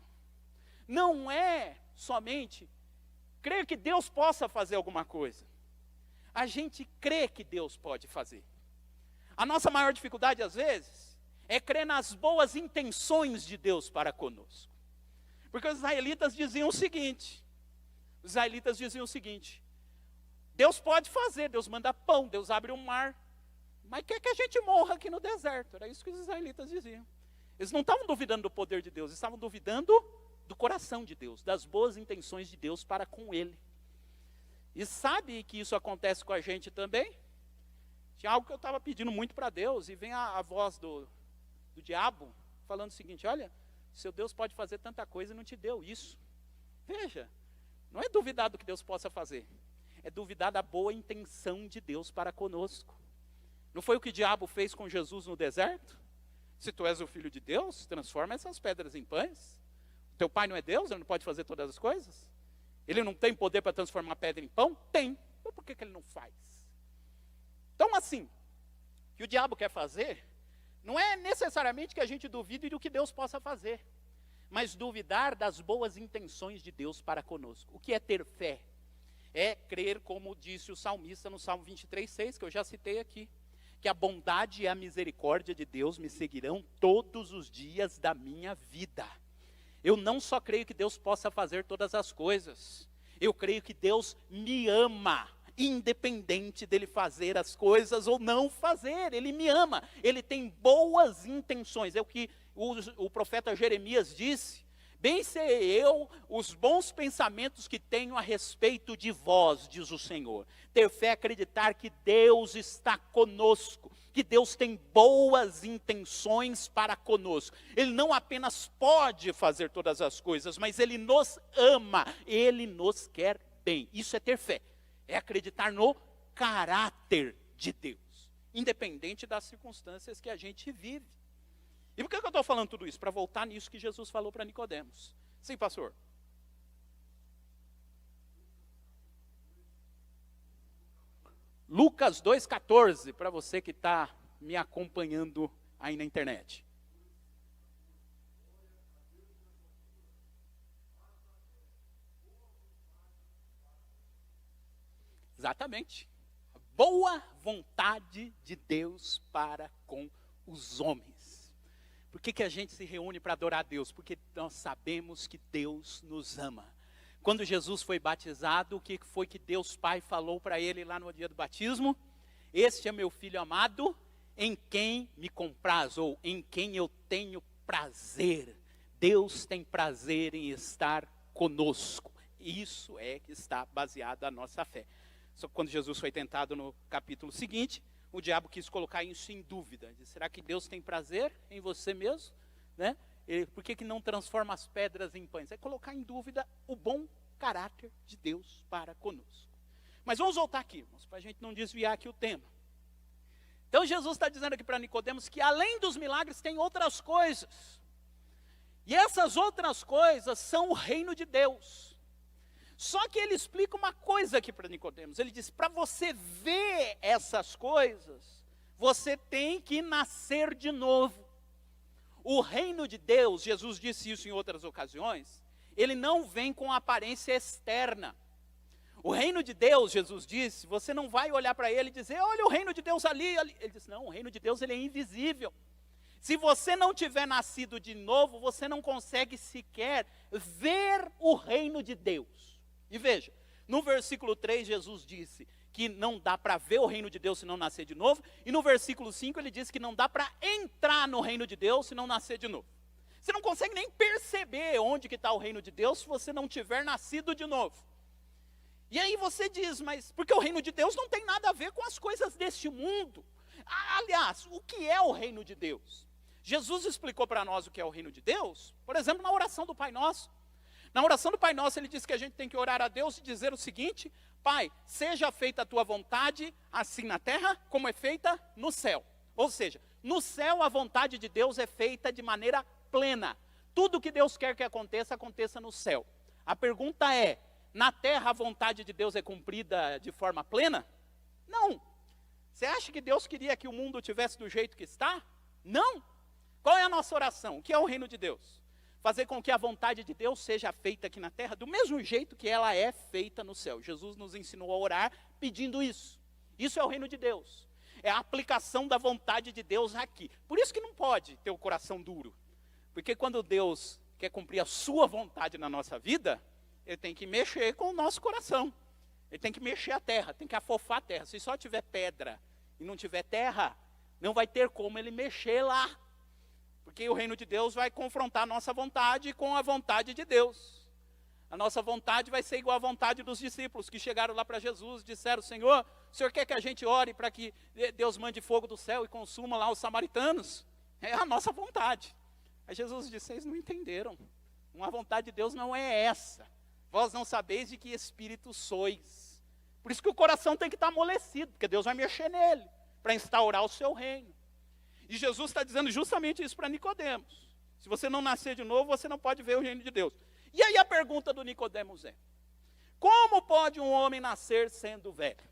não é somente crer que Deus possa fazer alguma coisa. A gente crê que Deus pode fazer. A nossa maior dificuldade, às vezes, é crer nas boas intenções de Deus para conosco. Porque os israelitas diziam o seguinte, Deus pode fazer, Deus manda pão, Deus abre o mar, mas quer que a gente morra aqui no deserto. Era isso que os israelitas diziam. Eles não estavam duvidando do poder de Deus, eles estavam duvidando do coração de Deus, das boas intenções de Deus para com ele. E sabe que isso acontece com a gente também? Tinha algo que eu estava pedindo muito para Deus, e vem a voz do diabo falando o seguinte, olha, seu Deus pode fazer tanta coisa e não te deu isso. Veja, não é duvidar do que Deus possa fazer, é duvidar da boa intenção de Deus para conosco. Não foi o que o diabo fez com Jesus no deserto? Se tu és o filho de Deus, transforma essas pedras em pães. Teu pai não é Deus, ele não pode fazer todas as coisas? Ele não tem poder para transformar pedra em pão? Tem. Então por que ele não faz? Então assim, o que o diabo quer fazer, não é necessariamente que a gente duvide do que Deus possa fazer, mas duvidar das boas intenções de Deus para conosco. O que é ter fé? É crer, como disse o salmista no Salmo 23:6, que eu já citei aqui, que a bondade e a misericórdia de Deus me seguirão todos os dias da minha vida. Eu não só creio que Deus possa fazer todas as coisas, eu creio que Deus me ama, independente dele fazer as coisas ou não fazer. Ele me ama, ele tem boas intenções. É o que o profeta Jeremias disse: bem sei eu os bons pensamentos que tenho a respeito de vós, diz o Senhor. Ter fé é acreditar que Deus está conosco, que Deus tem boas intenções para conosco. Ele não apenas pode fazer todas as coisas, mas Ele nos ama, Ele nos quer bem. Isso é ter fé, é acreditar no caráter de Deus, independente das circunstâncias que a gente vive. E por que eu estou falando tudo isso? Para voltar nisso que Jesus falou para Nicodemos. Sim, pastor. Lucas 2,14, para você que está me acompanhando aí na internet. Exatamente. Boa vontade de Deus para com os homens. Por que a gente se reúne para adorar a Deus? Porque nós sabemos que Deus nos ama. Quando Jesus foi batizado, o que foi que Deus Pai falou para ele lá no dia do batismo? Este é meu filho amado, em quem me compraz, ou em quem eu tenho prazer. Deus tem prazer em estar conosco. Isso é que está baseado a nossa fé. Só que quando Jesus foi tentado no capítulo seguinte, o diabo quis colocar isso em dúvida. Disse: será que Deus tem prazer em você mesmo? Né? Por que não transforma as pedras em pães? É colocar em dúvida o bom caráter de Deus para conosco. Mas vamos voltar aqui, irmãos, para a gente não desviar aqui o tema. Então Jesus está dizendo aqui para Nicodemos que além dos milagres tem outras coisas. E essas outras coisas são o reino de Deus. Só que ele explica uma coisa aqui para Nicodemos. Ele diz: para você ver essas coisas, você tem que nascer de novo. O reino de Deus, Jesus disse isso em outras ocasiões, ele não vem com aparência externa. O reino de Deus, Jesus disse, você não vai olhar para ele e dizer: olha o reino de Deus ali, ali. Ele disse: não, o reino de Deus ele é invisível. Se você não tiver nascido de novo, você não consegue sequer ver o reino de Deus. E veja, no versículo 3 Jesus disse que não dá para ver o reino de Deus se não nascer de novo. E no versículo 5 ele diz que não dá para entrar no reino de Deus se não nascer de novo. Você não consegue nem perceber onde que está o reino de Deus se você não tiver nascido de novo. E aí você diz: mas porque o reino de Deus não tem nada a ver com as coisas deste mundo. Aliás, o que é o reino de Deus? Jesus explicou para nós o que é o reino de Deus, por exemplo, na oração do Pai Nosso. Na oração do Pai Nosso, ele diz que a gente tem que orar a Deus e dizer o seguinte: Pai, seja feita a tua vontade, assim na terra, como é feita no céu. Ou seja, no céu a vontade de Deus é feita de maneira plena. Tudo que Deus quer que aconteça, aconteça no céu. A pergunta é: na terra a vontade de Deus é cumprida de forma plena? Não. Você acha que Deus queria que o mundo tivesse do jeito que está? Não. Qual é a nossa oração? O que é o reino de Deus? Fazer com que a vontade de Deus seja feita aqui na terra do mesmo jeito que ela é feita no céu. Jesus nos ensinou a orar pedindo isso. Isso é o reino de Deus. É a aplicação da vontade de Deus aqui. Por isso que não pode ter o coração duro. Porque quando Deus quer cumprir a sua vontade na nossa vida, ele tem que mexer com o nosso coração. Ele tem que mexer a terra, tem que afofar a terra. Se só tiver pedra e não tiver terra, não vai ter como ele mexer lá. Porque o reino de Deus vai confrontar a nossa vontade com a vontade de Deus. A nossa vontade vai ser igual à vontade dos discípulos que chegaram lá para Jesus e disseram: Senhor, o Senhor quer que a gente ore para que Deus mande fogo do céu e consuma lá os samaritanos? É a nossa vontade. Aí Jesus disse: vocês não entenderam. Uma vontade de Deus não é essa. Vós não sabeis de que espírito sois. Por isso que o coração tem que estar amolecido, porque Deus vai mexer nele para instaurar o seu reino. E Jesus está dizendo justamente isso para Nicodemos. Se você não nascer de novo, você não pode ver o reino de Deus. E aí a pergunta do Nicodemos é: como pode um homem nascer sendo velho?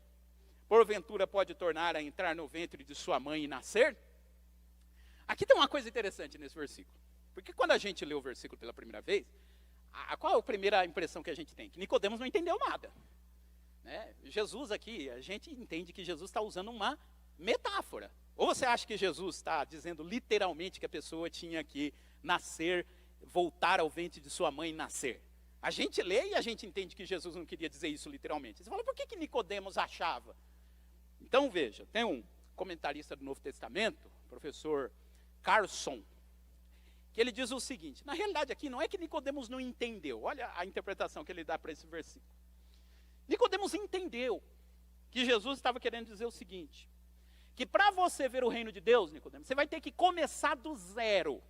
Porventura pode tornar a entrar no ventre de sua mãe e nascer? Aqui tem uma coisa interessante nesse versículo. Porque quando a gente lê o versículo pela primeira vez, qual é a primeira impressão que a gente tem? Que Nicodemos não entendeu nada. Né? Jesus aqui, a gente entende que Jesus está usando uma metáfora. Ou você acha que Jesus está dizendo literalmente que a pessoa tinha que nascer, voltar ao ventre de sua mãe e nascer? A gente lê e a gente entende que Jesus não queria dizer isso literalmente. Você fala, por que Nicodemos achava? Então veja, tem um comentarista do Novo Testamento, professor Carson, que ele diz o seguinte, na realidade aqui não é que Nicodemos não entendeu, olha a interpretação que ele dá para esse versículo. Nicodemos entendeu que Jesus estava querendo dizer o seguinte, que para você ver o reino de Deus, Nicodemos, você vai ter que começar do zero.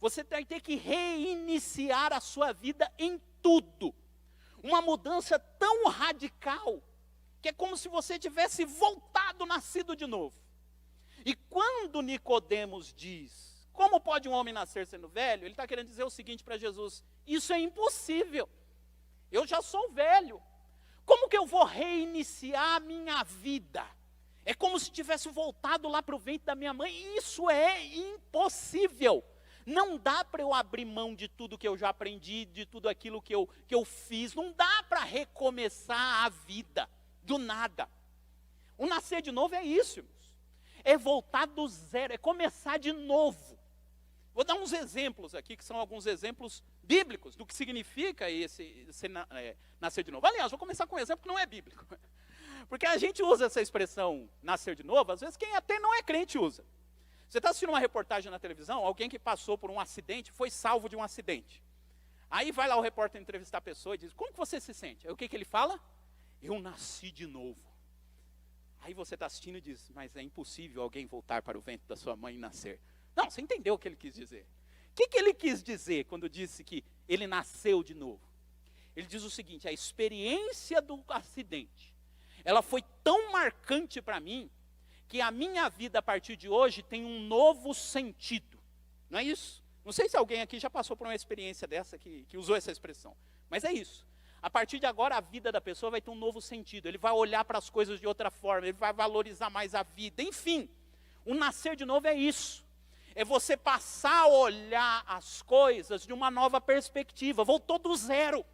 Você vai ter que reiniciar a sua vida em tudo. Uma mudança tão radical, que é como se você tivesse voltado, nascido de novo. E quando Nicodemos diz, como pode um homem nascer sendo velho? Ele está querendo dizer o seguinte para Jesus, isso é impossível. Eu já sou velho. Como que eu vou reiniciar a minha vida? É como se tivesse voltado lá para o ventre da minha mãe. Isso é impossível. Não dá para eu abrir mão de tudo que eu já aprendi, de tudo aquilo que eu fiz. Não dá para recomeçar a vida do nada. O nascer de novo é isso, irmãos. É voltar do zero, é começar de novo. Vou dar uns exemplos aqui, que são alguns exemplos bíblicos do que significa esse nascer de novo. Aliás, vou começar com um exemplo que não é bíblico. Porque a gente usa essa expressão nascer de novo, às vezes quem até não é crente usa. Você está assistindo uma reportagem na televisão, alguém que passou por um acidente, foi salvo de um acidente. Aí vai lá o repórter entrevistar a pessoa e diz, como que você se sente? Aí o que ele fala? Eu nasci de novo. Aí você está assistindo e diz, mas é impossível alguém voltar para o ventre da sua mãe e nascer. Não, você entendeu o que ele quis dizer. O que ele quis dizer quando disse que ele nasceu de novo? Ele diz o seguinte, a experiência do acidente, ela foi tão marcante para mim, que a minha vida a partir de hoje tem um novo sentido. Não é isso? Não sei se alguém aqui já passou por uma experiência dessa, que usou essa expressão. Mas é isso. A partir de agora a vida da pessoa vai ter um novo sentido. Ele vai olhar para as coisas de outra forma, ele vai valorizar mais a vida. Enfim, o nascer de novo é isso. É você passar a olhar as coisas de uma nova perspectiva. Voltou do zero.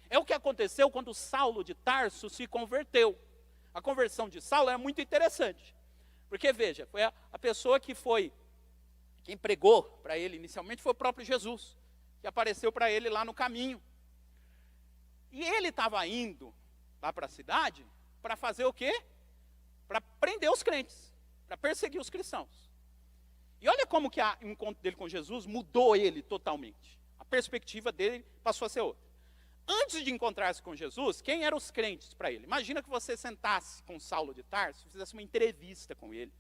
É o que aconteceu quando Saulo de Tarso se converteu. A conversão de Saulo é muito interessante. Porque, veja, foi a pessoa que foi, quem pregou para ele inicialmente foi o próprio Jesus, que apareceu para ele lá no caminho. E ele estava indo lá para a cidade para fazer o quê? Para prender os crentes, para perseguir os cristãos. E olha como que o encontro dele com Jesus mudou ele totalmente. A perspectiva dele passou a ser outra. Antes de encontrar-se com Jesus, quem eram os crentes para ele? Imagina que você sentasse com Saulo de Tarso, fizesse uma entrevista com ele,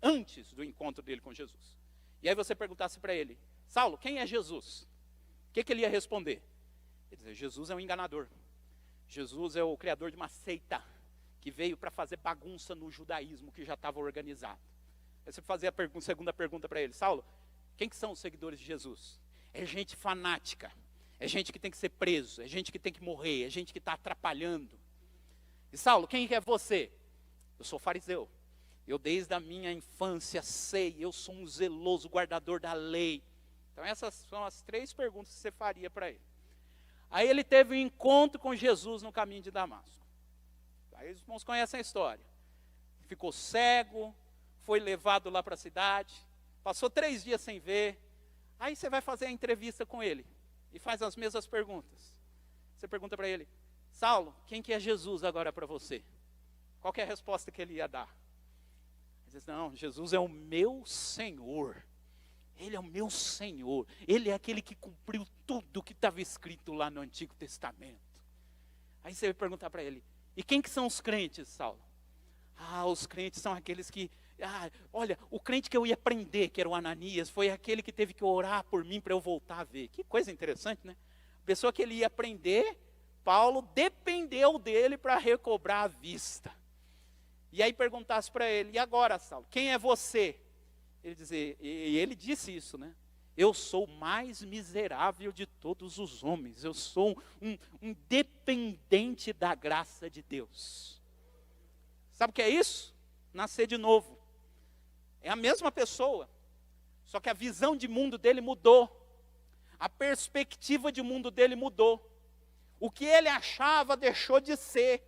antes do encontro dele com Jesus. E aí você perguntasse para ele, Saulo, quem é Jesus? O que ele ia responder? Ele ia dizer, Jesus é um enganador. Jesus é o criador de uma seita, que veio para fazer bagunça no judaísmo que já estava organizado. Aí você fazia a segunda pergunta para ele, Saulo, quem que são os seguidores de Jesus? É gente fanática. É gente que tem que ser preso, é gente que tem que morrer, é gente que está atrapalhando. E Saulo, quem é você? Eu sou fariseu. Eu desde a minha infância sei, eu sou um zeloso guardador da lei. Então essas são as 3 perguntas que você faria para ele. Aí ele teve um encontro com Jesus no caminho de Damasco. Aí os irmãos conhecem a história. Ficou cego, foi levado lá para a cidade, passou 3 dias sem ver. Aí você vai fazer a entrevista com ele. E faz as mesmas perguntas. Você pergunta para ele, Saulo, quem que é Jesus agora para você? Qual que é a resposta que ele ia dar? Ele diz, não, Jesus é o meu Senhor. Ele é o meu Senhor. Ele é aquele que cumpriu tudo que estava escrito lá no Antigo Testamento. Aí você vai perguntar para ele, e quem que são os crentes, Saulo? Ah, os crentes são aqueles que... olha, o crente que eu ia prender, que era o Ananias, foi aquele que teve que orar por mim para eu voltar a ver. Que coisa interessante, né? A pessoa que ele ia prender, Paulo dependeu dele para recobrar a vista. E aí perguntasse para ele, e agora, Saulo, quem é você? Ele disse isso, né? Eu sou o mais miserável de todos os homens. Eu sou um dependente da graça de Deus. Sabe o que é isso? Nascer de novo. É a mesma pessoa, Só que a visão de mundo dele mudou. A perspectiva de mundo dele mudou. O que ele achava deixou de ser.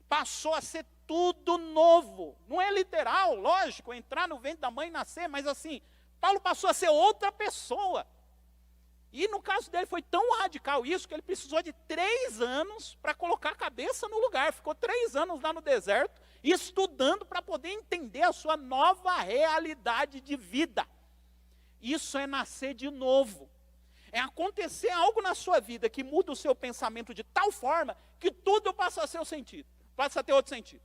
Passou a ser tudo novo. Não é literal, lógico, entrar no ventre da mãe e nascer, mas assim, Paulo passou a ser outra pessoa. E no caso dele foi tão radical isso que ele precisou de 3 anos para colocar a cabeça no lugar. Ficou 3 anos lá no deserto, estudando para poder entender a sua nova realidade de vida. Isso é nascer de novo. É acontecer algo na sua vida que muda o seu pensamento de tal forma que tudo passa a ser o sentido, passa a ter outro sentido.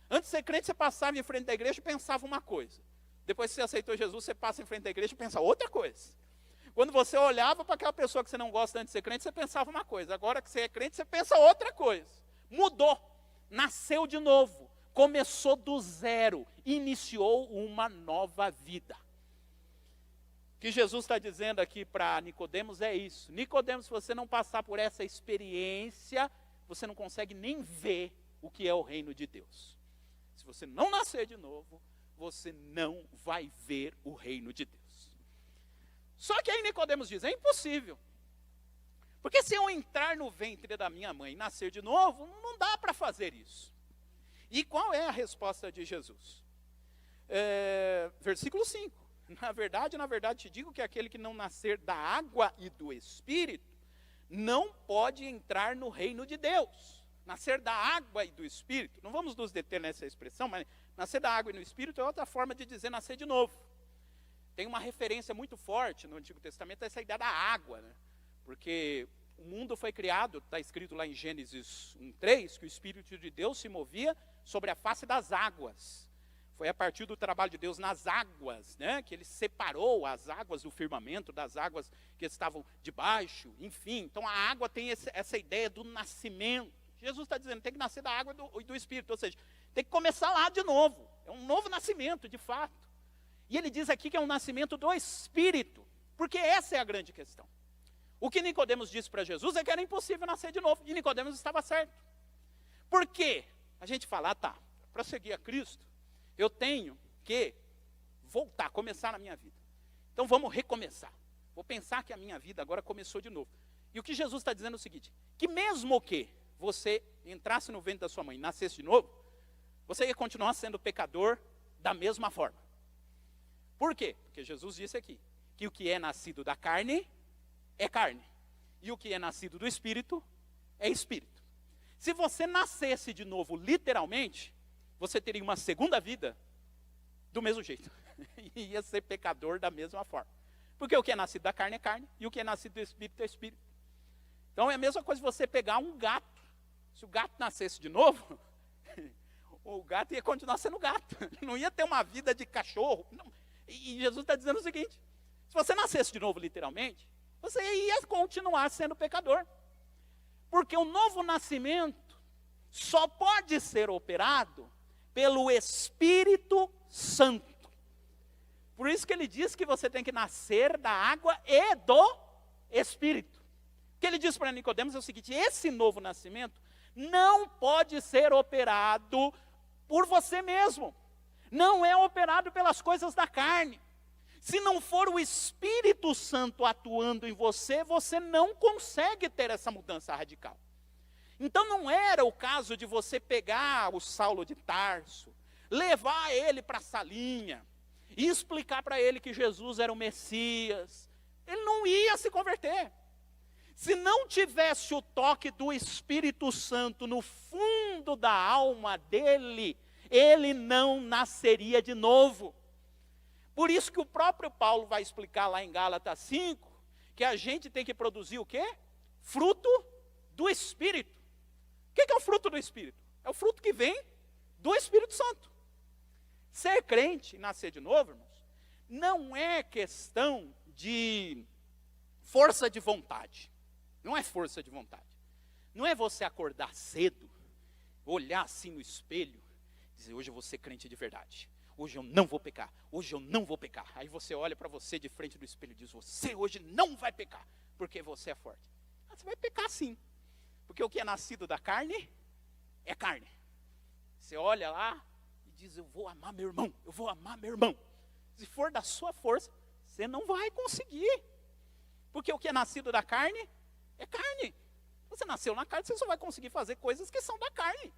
Antes de ser crente, você passava em frente da igreja e pensava uma coisa. Depois que você aceitou Jesus, você passa em frente da igreja e pensa outra coisa. Quando você olhava para aquela pessoa que você não gosta antes de ser crente, você pensava uma coisa. Agora que você é crente, você pensa outra coisa. Mudou, nasceu de novo, começou do zero, iniciou uma nova vida. O que Jesus está dizendo aqui para Nicodemos é isso. Nicodemos, se você não passar por essa experiência, você não consegue nem ver o que é o reino de Deus. Se você não nascer de novo, você não vai ver o reino de Deus. Só que aí Nicodemos diz, é impossível. Porque se eu entrar no ventre da minha mãe e nascer de novo, não dá para fazer isso. E qual é a resposta de Jesus? Versículo 5. Na verdade, te digo que aquele que não nascer da água e do Espírito, não pode entrar no reino de Deus. Nascer da água e do Espírito, não vamos nos deter nessa expressão, mas nascer da água e do Espírito é outra forma de dizer nascer de novo. Tem uma referência muito forte no Antigo Testamento a essa ideia da água, né? Porque o mundo foi criado, está escrito lá em Gênesis 1:3, que o Espírito de Deus se movia sobre a face das águas. Foi a partir do trabalho de Deus nas águas, né, que ele separou as águas do firmamento das águas que estavam debaixo, enfim. Então a água tem essa ideia do nascimento. Jesus está dizendo, tem que nascer da água e do Espírito, ou seja, tem que começar lá de novo. É um novo nascimento, de fato. E ele diz aqui que é um nascimento do Espírito, porque essa é a grande questão. O que Nicodemos disse para Jesus é que era impossível nascer de novo, e Nicodemos estava certo. Por quê? A gente fala, para seguir a Cristo, eu tenho que voltar, começar na minha vida. Então vamos recomeçar. Vou pensar que a minha vida agora começou de novo. E o que Jesus está dizendo é o seguinte, que mesmo que você entrasse no ventre da sua mãe e nascesse de novo, você ia continuar sendo pecador da mesma forma. Por quê? Porque Jesus disse aqui, que o que é nascido da carne, é carne. E o que é nascido do Espírito, é Espírito. Se você nascesse de novo, literalmente, você teria uma segunda vida do mesmo jeito. E ia ser pecador da mesma forma. Porque o que é nascido da carne é carne, e o que é nascido do Espírito é Espírito. Então é a mesma coisa você pegar um gato. Se o gato nascesse de novo, o gato ia continuar sendo gato. Não ia ter uma vida de cachorro. Não. E Jesus está dizendo o seguinte, se você nascesse de novo literalmente, você ia continuar sendo pecador. Porque o novo nascimento só pode ser operado pelo Espírito Santo. Por isso que ele diz que você tem que nascer da água e do Espírito. O que ele diz para Nicodemos é o seguinte, esse novo nascimento não pode ser operado por você mesmo. Não é operado pelas coisas da carne. Se não for o Espírito Santo atuando em você, você não consegue ter essa mudança radical. Então não era o caso de você pegar o Saulo de Tarso, levar ele para a salinha e explicar para ele que Jesus era o Messias. Ele não ia se converter. Se não tivesse o toque do Espírito Santo no fundo da alma dele, ele não nasceria de novo. Por isso que o próprio Paulo vai explicar lá em Gálatas 5, que a gente tem que produzir o quê? Fruto do Espírito. O que é o fruto do Espírito? É o fruto que vem do Espírito Santo. Ser crente, nascer de novo, irmãos, não é questão de força de vontade. Não é força de vontade. Não é você acordar cedo, olhar assim no espelho, dizer, hoje eu vou ser crente de verdade. Hoje eu não vou pecar. Hoje eu não vou pecar. Aí você olha para você de frente do espelho e diz, você hoje não vai pecar, porque você é forte. Você vai pecar sim. Porque o que é nascido da carne, é carne. Você olha lá e diz, eu vou amar meu irmão, eu vou amar meu irmão. Se for da sua força, Você não vai conseguir. Porque o que é nascido da carne é carne. Você nasceu na carne, você só vai conseguir fazer coisas que são da carne.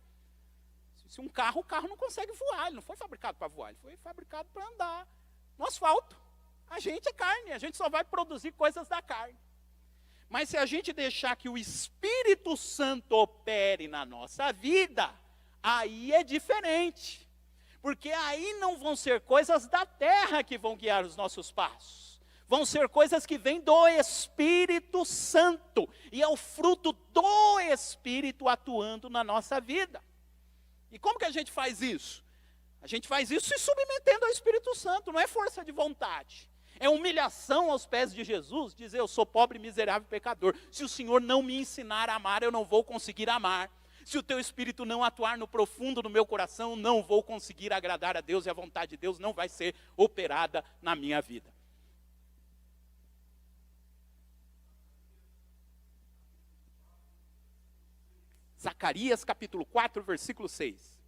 Se o carro não consegue voar, ele não foi fabricado para voar, ele foi fabricado para andar no asfalto. A gente é carne, a gente só vai produzir coisas da carne. Mas se a gente deixar que o Espírito Santo opere na nossa vida, aí é diferente. Porque aí não vão ser coisas da terra que vão guiar os nossos passos. Vão ser coisas que vêm do Espírito Santo. E é o fruto do Espírito atuando na nossa vida. E como que a gente faz isso? A gente faz isso se submetendo ao Espírito Santo, não é força de vontade. É humilhação aos pés de Jesus, dizer eu sou pobre, miserável, pecador. Se o Senhor não me ensinar a amar, eu não vou conseguir amar. Se o teu Espírito não atuar no profundo do meu coração, não vou conseguir agradar a Deus e a vontade de Deus não vai ser operada na minha vida. Zacarias capítulo 4, versículo 6.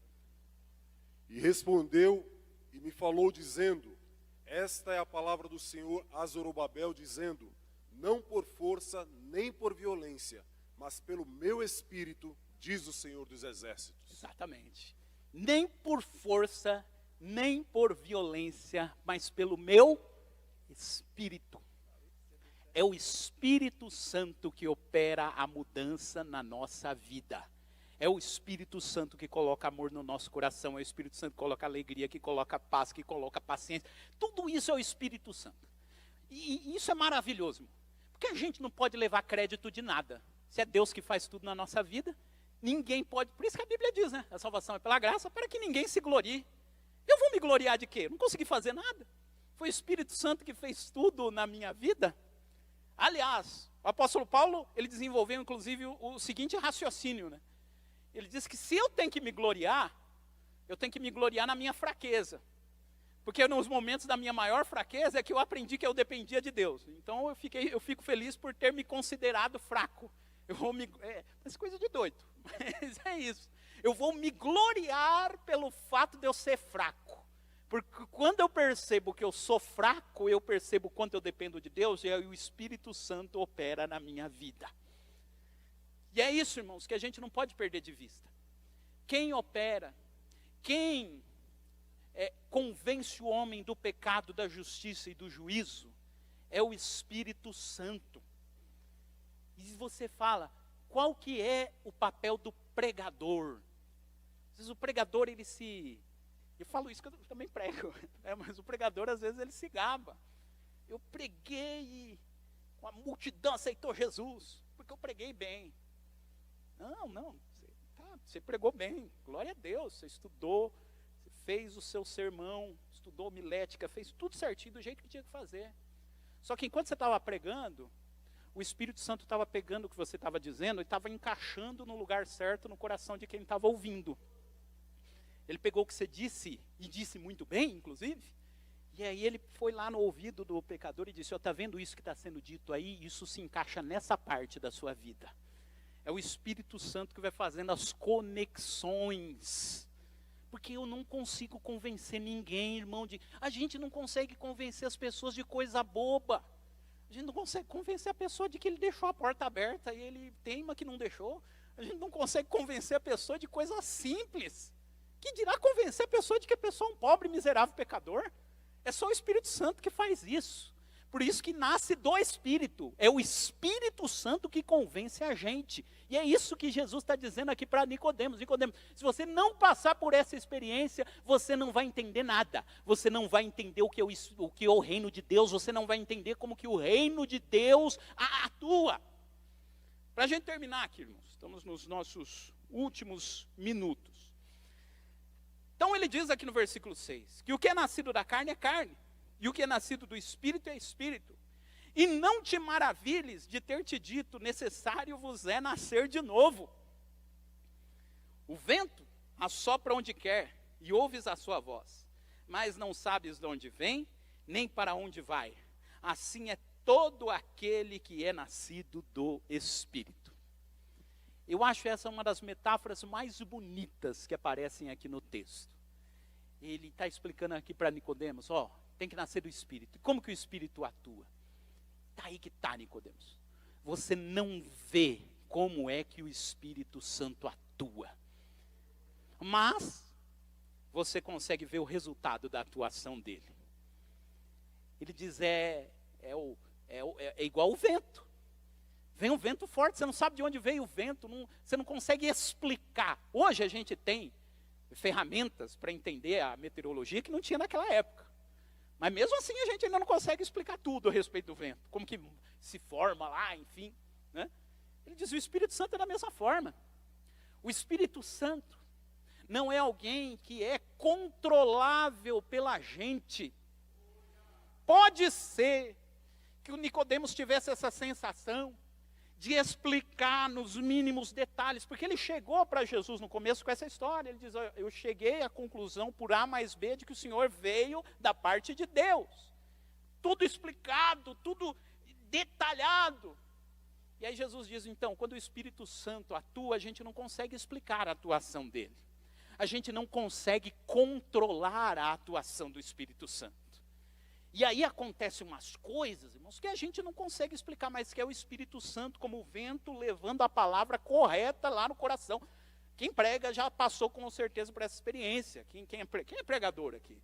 E respondeu e me falou dizendo, esta é a palavra do Senhor a Zorobabel, dizendo, não por força nem por violência, mas pelo meu Espírito, diz o Senhor dos Exércitos. Exatamente. Nem por força, nem por violência, mas pelo meu Espírito. É o Espírito Santo que opera a mudança na nossa vida. É o Espírito Santo que coloca amor no nosso coração. É o Espírito Santo que coloca alegria, que coloca paz, que coloca paciência. Tudo isso é o Espírito Santo. E isso é maravilhoso. Porque a gente não pode levar crédito de nada. Se é Deus que faz tudo na nossa vida, ninguém pode. Por isso que a Bíblia diz, né? A salvação é pela graça, para que ninguém se glorie. Eu vou me gloriar de quê? Eu não consegui fazer nada. Foi o Espírito Santo que fez tudo na minha vida. Aliás, o apóstolo Paulo, ele desenvolveu inclusive o seguinte raciocínio, né? Ele diz que se eu tenho que me gloriar, eu tenho que me gloriar na minha fraqueza. Porque nos momentos da minha maior fraqueza é que eu aprendi que eu dependia de Deus. Então eu fico feliz por ter me considerado fraco. Mas coisa de doido, mas é isso. Eu vou me gloriar pelo fato de eu ser fraco. Porque quando eu percebo que eu sou fraco, eu percebo o quanto eu dependo de Deus, e aí o Espírito Santo opera na minha vida. E é isso, irmãos, que a gente não pode perder de vista. Quem opera, quem convence o homem do pecado, da justiça e do juízo, é o Espírito Santo. E você fala, qual que é o papel do pregador? Às vezes o pregador, eu falo isso que eu também prego, mas o pregador às vezes ele se gaba. Eu preguei e a multidão aceitou Jesus, porque eu preguei bem. Não, você pregou bem, glória a Deus, você estudou, você fez o seu sermão, estudou homilética, fez tudo certinho do jeito que tinha que fazer. Só que enquanto você estava pregando, o Espírito Santo estava pegando o que você estava dizendo e estava encaixando no lugar certo no coração de quem estava ouvindo. Ele pegou o que você disse, e disse muito bem, inclusive, e aí ele foi lá no ouvido do pecador e disse, está vendo isso que está sendo dito aí? Isso se encaixa nessa parte da sua vida. É o Espírito Santo que vai fazendo as conexões. Porque eu não consigo convencer ninguém, irmão. A gente não consegue convencer as pessoas de coisa boba. A gente não consegue convencer a pessoa de que ele deixou a porta aberta e ele teima que não deixou. A gente não consegue convencer a pessoa de coisa simples. Que dirá convencer a pessoa de que a pessoa é um pobre, miserável pecador? É só o Espírito Santo que faz isso. Por isso que nasce do Espírito. É o Espírito Santo que convence a gente. E é isso que Jesus está dizendo aqui para Nicodemos. Nicodemos, se você não passar por essa experiência, você não vai entender nada. Você não vai entender o que é o reino de Deus. Você não vai entender como que o reino de Deus atua. Para a gente terminar aqui, irmãos. Estamos nos nossos últimos minutos. Então ele diz aqui no versículo 6, que o que é nascido da carne é carne, e o que é nascido do Espírito é Espírito. E não te maravilhes de ter te dito, necessário vos é nascer de novo. O vento assopra onde quer, e ouves a sua voz, mas não sabes de onde vem, nem para onde vai. Assim é todo aquele que é nascido do Espírito. Eu acho essa uma das metáforas mais bonitas que aparecem aqui no texto. Ele está explicando aqui para Nicodemos, Tem que nascer do Espírito. E como que o Espírito atua? Está aí que está, Nicodemos. Você não vê como é que o Espírito Santo atua. Mas você consegue ver o resultado da atuação dele. Ele diz, é igual o vento. Vem um vento forte, você não sabe de onde veio o vento, você não consegue explicar. Hoje a gente tem ferramentas para entender a meteorologia que não tinha naquela época. Mas mesmo assim a gente ainda não consegue explicar tudo a respeito do vento. Como que se forma lá, enfim. Né? Ele diz, o Espírito Santo é da mesma forma. O Espírito Santo não é alguém que é controlável pela gente. Pode ser que o Nicodemos tivesse essa sensação de explicar nos mínimos detalhes, porque ele chegou para Jesus no começo com essa história, ele diz, eu cheguei à conclusão por A mais B de que o Senhor veio da parte de Deus. Tudo explicado, tudo detalhado. E aí Jesus diz, então, quando o Espírito Santo atua, a gente não consegue explicar a atuação dele. A gente não consegue controlar a atuação do Espírito Santo. E aí acontecem umas coisas, irmãos, que a gente não consegue explicar, mas que é o Espírito Santo como o vento levando a palavra correta lá no coração. Quem prega já passou com certeza por essa experiência. Quem é pregador aqui?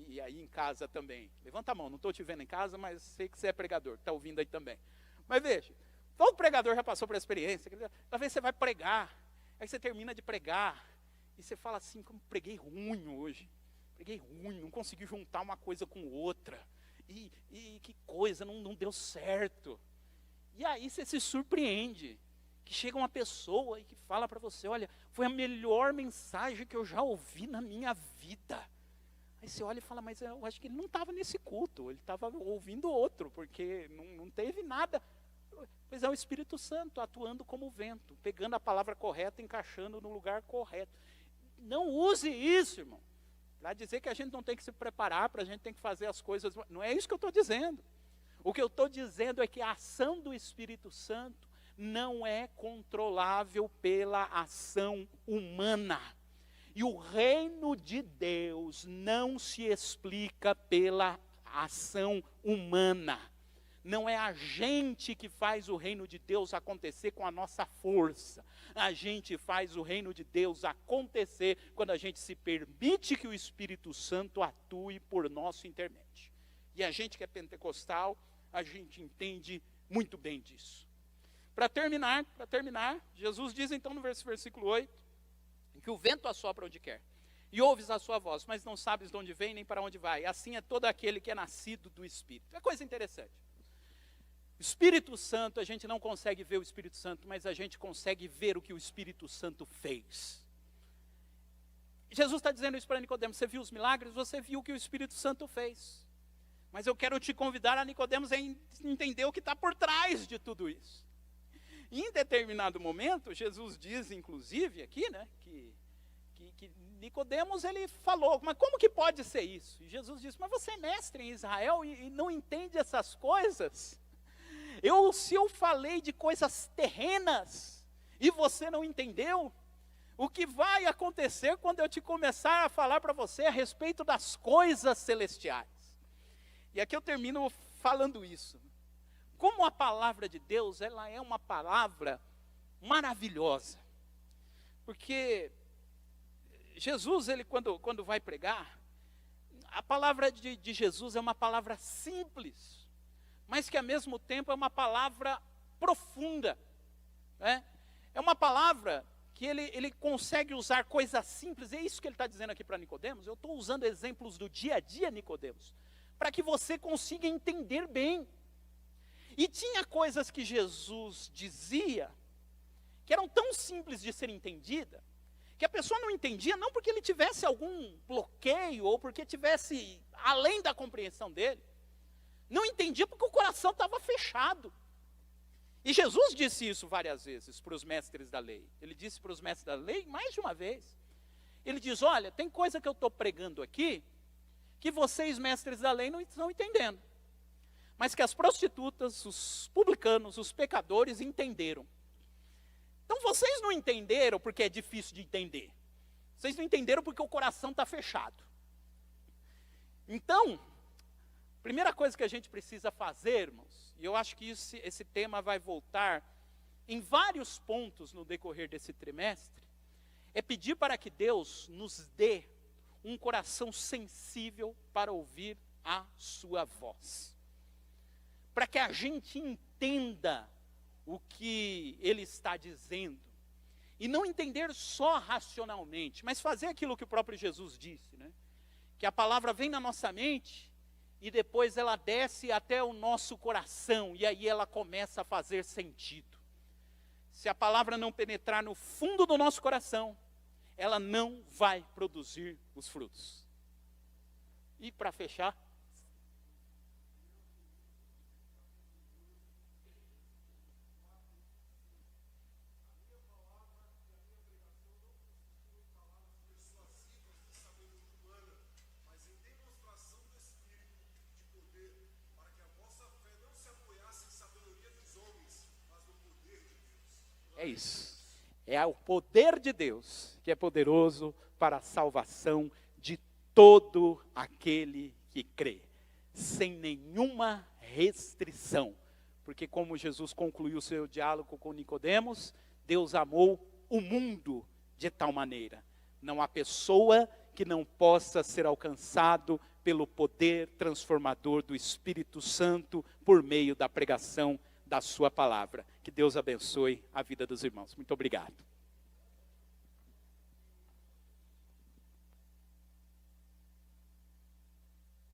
E aí em casa também. Levanta a mão, não estou te vendo em casa, mas sei que você é pregador, está ouvindo aí também. Mas veja, todo pregador já passou por essa experiência. Talvez você vai pregar, aí você termina de pregar, e você fala assim, como preguei ruim hoje. Preguei ruim, não consegui juntar uma coisa com outra. E que coisa, não deu certo. E aí você se surpreende, que chega uma pessoa e que fala para você, olha, foi a melhor mensagem que eu já ouvi na minha vida. Aí você olha e fala, mas eu acho que ele não estava nesse culto, ele estava ouvindo outro, porque não teve nada. Pois é o Espírito Santo atuando como vento, pegando a palavra correta, encaixando no lugar correto. Não use isso, irmão. Para dizer que a gente não tem que se preparar, para a gente tem que fazer as coisas. Não é isso que eu estou dizendo. O que eu estou dizendo é que a ação do Espírito Santo não é controlável pela ação humana. E o reino de Deus não se explica pela ação humana. Não é a gente que faz o reino de Deus acontecer com a nossa força. A gente faz o reino de Deus acontecer quando a gente se permite que o Espírito Santo atue por nosso intermédio. E a gente que é pentecostal, a gente entende muito bem disso. Para terminar, Jesus diz então no versículo 8, que o vento assopra onde quer, e ouves a sua voz, mas não sabes de onde vem nem para onde vai. Assim é todo aquele que é nascido do Espírito. É coisa interessante. O Espírito Santo, a gente não consegue ver o Espírito Santo, mas a gente consegue ver o que o Espírito Santo fez. Jesus está dizendo isso para Nicodemos, você viu os milagres, você viu o que o Espírito Santo fez. Mas eu quero te convidar a Nicodemos a entender o que está por trás de tudo isso. E em determinado momento, Jesus diz, inclusive, aqui, né, que Nicodemos, ele falou, mas como que pode ser isso? E Jesus disse, mas você é mestre em Israel e não entende essas coisas? Se eu falei de coisas terrenas e você não entendeu, o que vai acontecer quando eu te começar a falar para você a respeito das coisas celestiais? E aqui eu termino falando isso. Como a palavra de Deus, ela é uma palavra maravilhosa. Porque Jesus, ele quando vai pregar, a palavra de Jesus é uma palavra simples, mas que ao mesmo tempo é uma palavra profunda. Né? É uma palavra que ele consegue usar coisas simples, é isso que ele está dizendo aqui para Nicodemos. Eu estou usando exemplos do dia a dia, Nicodemos, para que você consiga entender bem. E tinha coisas que Jesus dizia, que eram tão simples de ser entendida, que a pessoa não entendia, não porque ele tivesse algum bloqueio, ou porque tivesse além da compreensão dele, não entendia porque o coração estava fechado. E Jesus disse isso várias vezes para os mestres da lei. Ele disse para os mestres da lei mais de uma vez. Ele diz, olha, tem coisa que eu estou pregando aqui, que vocês, mestres da lei, não estão entendendo. Mas que as prostitutas, os publicanos, os pecadores entenderam. Então vocês não entenderam porque é difícil de entender. Vocês não entenderam porque o coração está fechado. Então, Primeira coisa que a gente precisa fazer, irmãos, e eu acho que esse tema vai voltar em vários pontos no decorrer desse trimestre, é pedir para que Deus nos dê um coração sensível para ouvir a sua voz. Para que a gente entenda o que Ele está dizendo. E não entender só racionalmente, mas fazer aquilo que o próprio Jesus disse, né? Que a palavra vem na nossa mente e depois ela desce até o nosso coração e aí ela começa a fazer sentido. Se a palavra não penetrar no fundo do nosso coração, ela não vai produzir os frutos. E para fechar, é isso. É o poder de Deus que é poderoso para a salvação de todo aquele que crê, sem nenhuma restrição. Porque como Jesus concluiu o seu diálogo com Nicodemos, Deus amou o mundo de tal maneira. Não há pessoa que não possa ser alcançado pelo poder transformador do Espírito Santo por meio da pregação da sua palavra. Que Deus abençoe a vida dos irmãos. Muito obrigado.